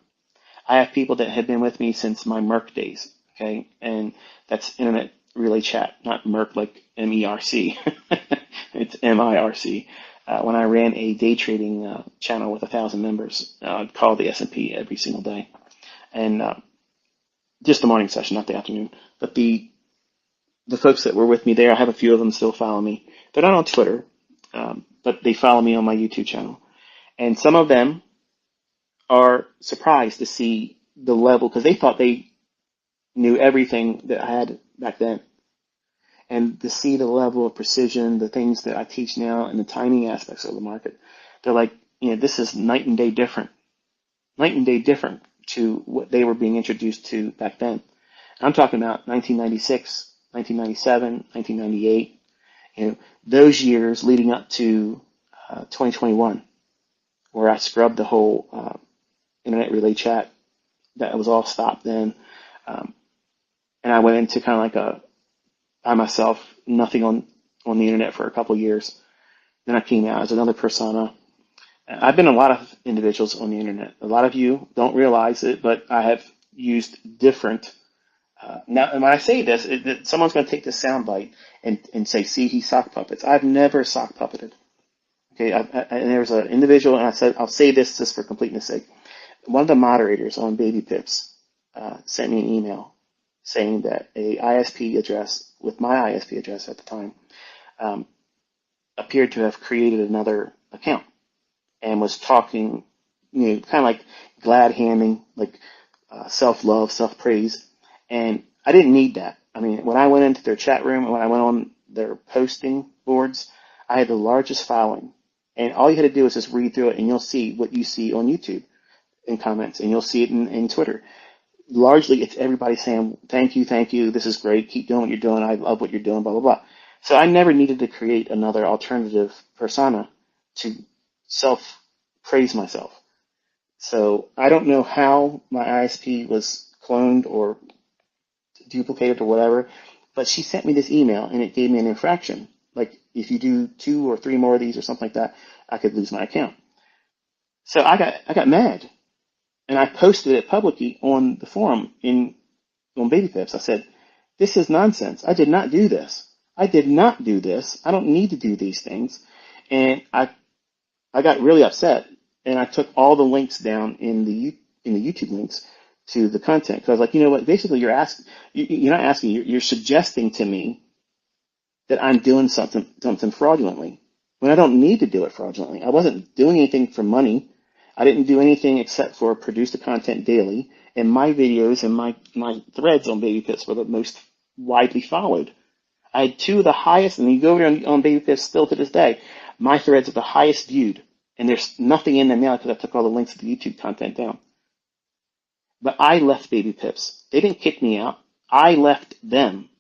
I have people that have been with me since my Merc days, okay? And that's Internet Relay Chat, not Merc like M-E-R-C. It's M-I-R-C. When I ran a day trading channel with 1,000 members, I'd call the S&P every single day. And just the morning session, not the afternoon. But the folks that were with me there, I have a few of them still follow me. They're not on Twitter, but they follow me on my YouTube channel. And some of them are surprised to see the level, because they thought they knew everything that I had back then. And to see the level of precision, the things that I teach now, and the timing aspects of the market, they're like, this is night and day different to what they were being introduced to back then. I'm talking about 1996, 1997, 1998, those years leading up to 2021, where I scrubbed the whole Internet Relay Chat. That was all stopped then. And I went into kind of like by myself, nothing on the internet for a couple of years. Then I came out as another persona. I've been a lot of individuals on the internet. A lot of you don't realize it, but I have used different. Now, and when I say this, someone's going to take this soundbite and say, see, he sock puppets. I've never sock puppeted. Okay, and there was an individual, and I said, I'll say this just for completeness sake. One of the moderators on Baby Pips sent me an email saying that a ISP address with my ISP address at the time appeared to have created another account and was talking, kind of like glad handing, like self-love, self-praise. And I didn't need that. I mean, when I went into their chat room and when I went on their posting boards, I had the largest following. And all you had to do is just read through it, and you'll see what you see on YouTube in comments, and you'll see it in Twitter. Largely, it's everybody saying, thank you, this is great, keep doing what you're doing, I love what you're doing, blah, blah, blah. So I never needed to create another alternative persona to self-praise myself. So I don't know how my ISP was cloned or duplicated or whatever, but she sent me this email, and it gave me an infraction. Like, if you do 2 or 3 more of these or something like that, I could lose my account. So I got mad. And I posted it publicly on the forum on Baby Pips. I said, this is nonsense. I did not do this. I don't need to do these things. And I got really upset, and I took all the links down in the YouTube links to the content, because I was like, you know what? Basically, you're not asking. You're suggesting to me that I'm doing something fraudulently when I don't need to do it fraudulently. I wasn't doing anything for money. I didn't do anything except for produce the content daily, and my videos and my threads on Baby Pips were the most widely followed. I had 2 of the highest, and you go over on Baby Pips still to this day, my threads are the highest viewed, and there's nothing in them now because I took all the links to the YouTube content down. But I left Baby Pips. They didn't kick me out. I left them.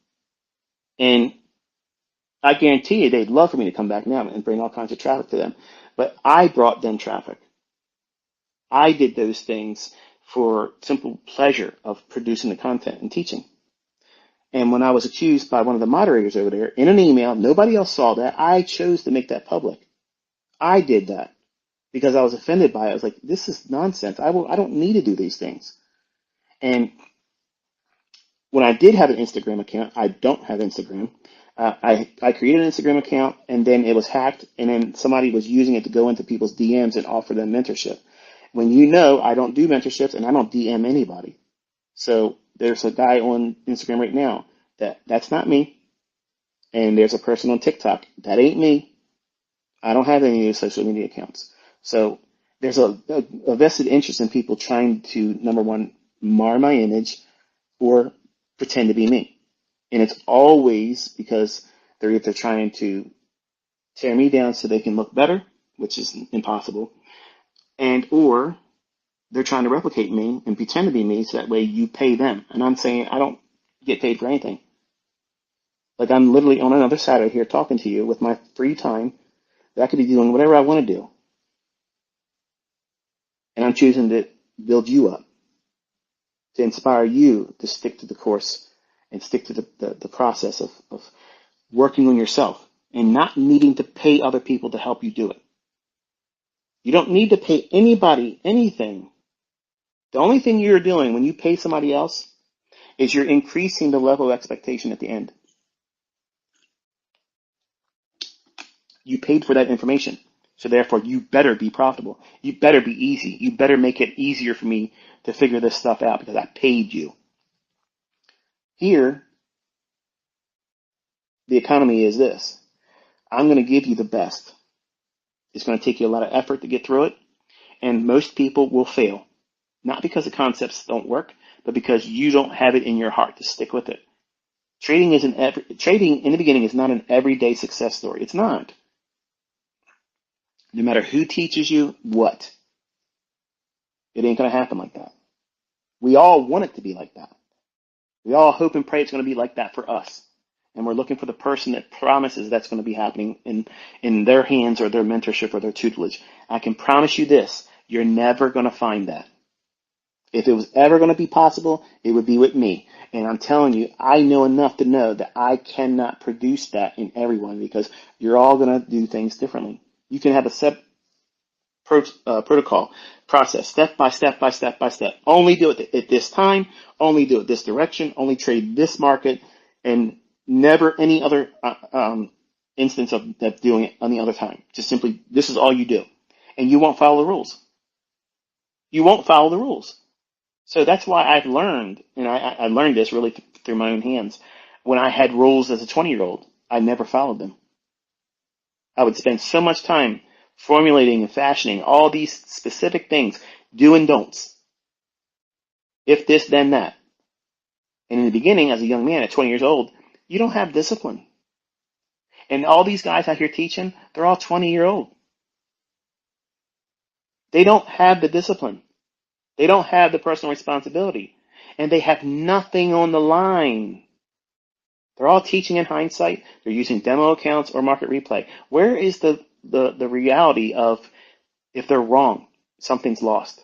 And I guarantee you they'd love for me to come back now and bring all kinds of traffic to them. But I brought them traffic. I did those things for simple pleasure of producing the content and teaching. And when I was accused by one of the moderators over there in an email, nobody else saw that. I chose to make that public. I did that because I was offended by it. I was like, this is nonsense. I don't need to do these things. And when I did have an Instagram account, I don't have Instagram. I created an Instagram account, and then it was hacked, and then somebody was using it to go into people's DMs and offer them mentorship. When I don't do mentorships, and I don't DM anybody. So there's a guy on Instagram right now that's not me. And there's a person on TikTok. That ain't me. I don't have any of those social media accounts. So there's a vested interest in people trying to, number one, mar my image or pretend to be me. And it's always because they're either trying to tear me down so they can look better, which is impossible, or they're trying to replicate me and pretend to be me so that way you pay them. And I'm saying I don't get paid for anything. Like, I'm literally on another side of here talking to you with my free time that I could be doing whatever I want to do. And I'm choosing to build you up, to inspire you to stick to the course and stick to the process of working on yourself and not needing to pay other people to help you do it. You don't need to pay anybody anything. The only thing you're doing when you pay somebody else is you're increasing the level of expectation at the end. You paid for that information. So therefore, you better be profitable. You better be easy. You better make it easier for me to figure this stuff out because I paid you. Here, the economy is this. I'm going to give you the best. It's going to take you a lot of effort to get through it. And most people will fail. Not because the concepts don't work, but because you don't have it in your heart to stick with it. Trading in the beginning is not an everyday success story. It's not. No matter who teaches you what, it ain't going to happen like that. We all want it to be like that. We all hope and pray it's going to be like that for us. And we're looking for the person that promises that's going to be happening in their hands or their mentorship or their tutelage. I can promise you this, you're never going to find that. If it was ever going to be possible, it would be with me. And I'm telling you, I know enough to know that I cannot produce that in everyone because you're all going to do things differently. You can have a set protocol process, step by step by step by step. Only do it at this time, only do it this direction, only trade this market, and never any other instance of doing it any other time. Just simply, this is all you do. And you won't follow the rules. You won't follow the rules. So that's why I've learned, and I learned this really through my own hands. When I had rules as a 20-year-old, I never followed them. I would spend so much time formulating and fashioning all these specific things, do and don'ts. If this, then that. And in the beginning, as a young man at 20 years old, you don't have discipline. And all these guys out here teaching, they're all 20-year-old. They don't have the discipline. They don't have the personal responsibility. And they have nothing on the line. They're all teaching in hindsight. They're using demo accounts or market replay. Where is the reality of if they're wrong, something's lost?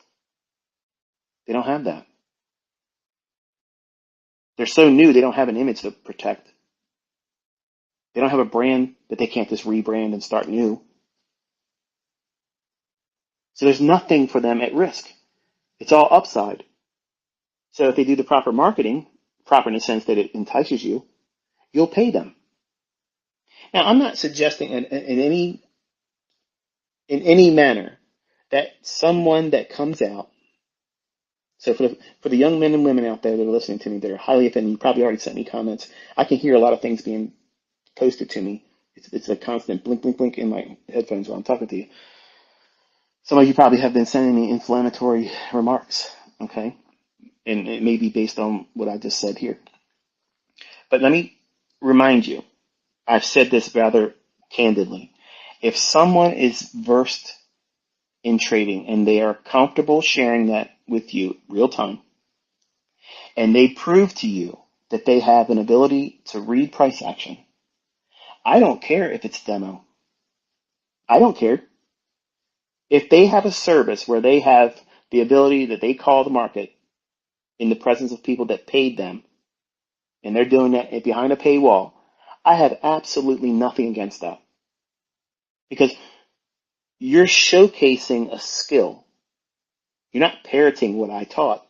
They don't have that. They're so new, they don't have an image to protect. They don't have a brand that they can't just rebrand and start new. So there's nothing for them at risk. It's all upside. So if they do the proper marketing, proper in the sense that it entices you, you'll pay them. Now, I'm not suggesting in any manner that someone that comes out, so for the young men and women out there that are listening to me that are highly offended, you probably already sent me comments. I can hear a lot of things being posted to me. It's a constant blink, blink, blink in my headphones while I'm talking to you. Some of you probably have been sending me inflammatory remarks, okay? And it may be based on what I just said here. But let me remind you, I've said this rather candidly. If someone is versed in trading and they are comfortable sharing that with you real time, and they prove to you that they have an ability to read price action, I don't care if it's demo. I don't care. If they have a service where they have the ability that they call the market in the presence of people that paid them, and they're doing that behind a paywall, I have absolutely nothing against that. Because you're showcasing a skill. You're not parroting what I taught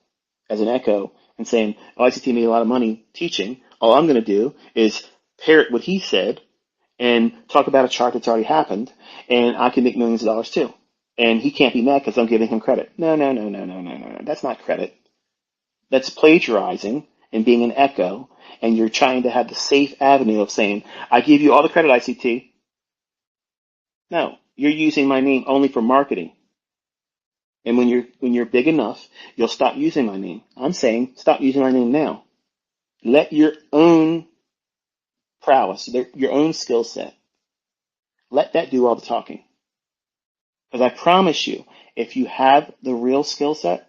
as an echo and saying, oh, ICT made a lot of money teaching. All I'm going to do is parrot what he said and talk about a chart that's already happened, and I can make millions of dollars too. And he can't be mad because I'm giving him credit. No. That's not credit. That's plagiarizing and being an echo, and you're trying to have the safe avenue of saying, I give you all the credit, ICT. No, you're using my name only for marketing. And when you're big enough, you'll stop using my name. I'm saying stop using my name now. Let your own prowess, your own skill set, let that do all the talking. Because I promise you, if you have the real skill set,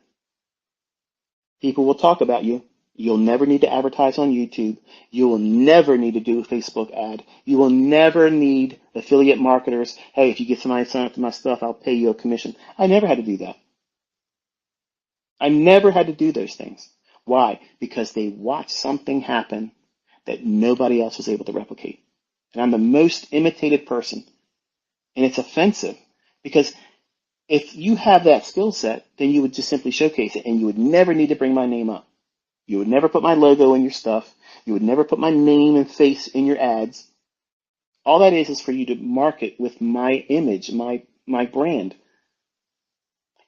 people will talk about you. You'll never need to advertise on YouTube. You will never need to do a Facebook ad. You will never need affiliate marketers. Hey, if you get somebody to sign up to my stuff, I'll pay you a commission. I never had to do that. I never had to do those things. Why? Because they watched something happen that nobody else was able to replicate. And I'm the most imitated person. And it's offensive because if you have that skill set, then you would just simply showcase it and you would never need to bring my name up. You would never put my logo in your stuff. You would never put my name and face in your ads. All that is for you to market with my image, my brand.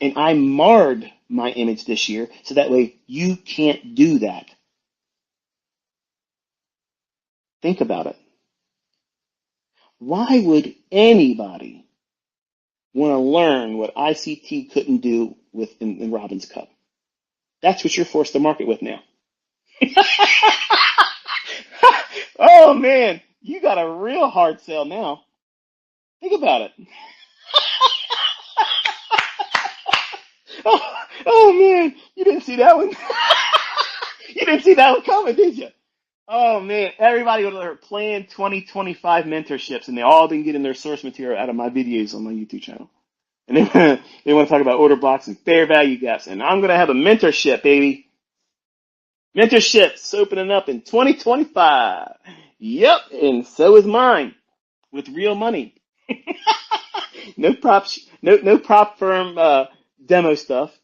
And I marred my image this year so that way you can't do that. Think about it. Why would anybody want to learn what ICT couldn't do in Robin's Cup? That's what you're forced to market with now. Oh man, you got a real hard sell now. Think about it. Oh man, you didn't see that one. You didn't see that one coming, did you? Oh man, everybody are playing 2025 mentorships, and they all been getting their source material out of my videos on my YouTube channel. And they want to talk about order blocks and fair value gaps, and I'm gonna have a mentorship, baby. Mentorships opening up in 2025. Yep, and so is mine with real money. No props, no prop firm demo stuff.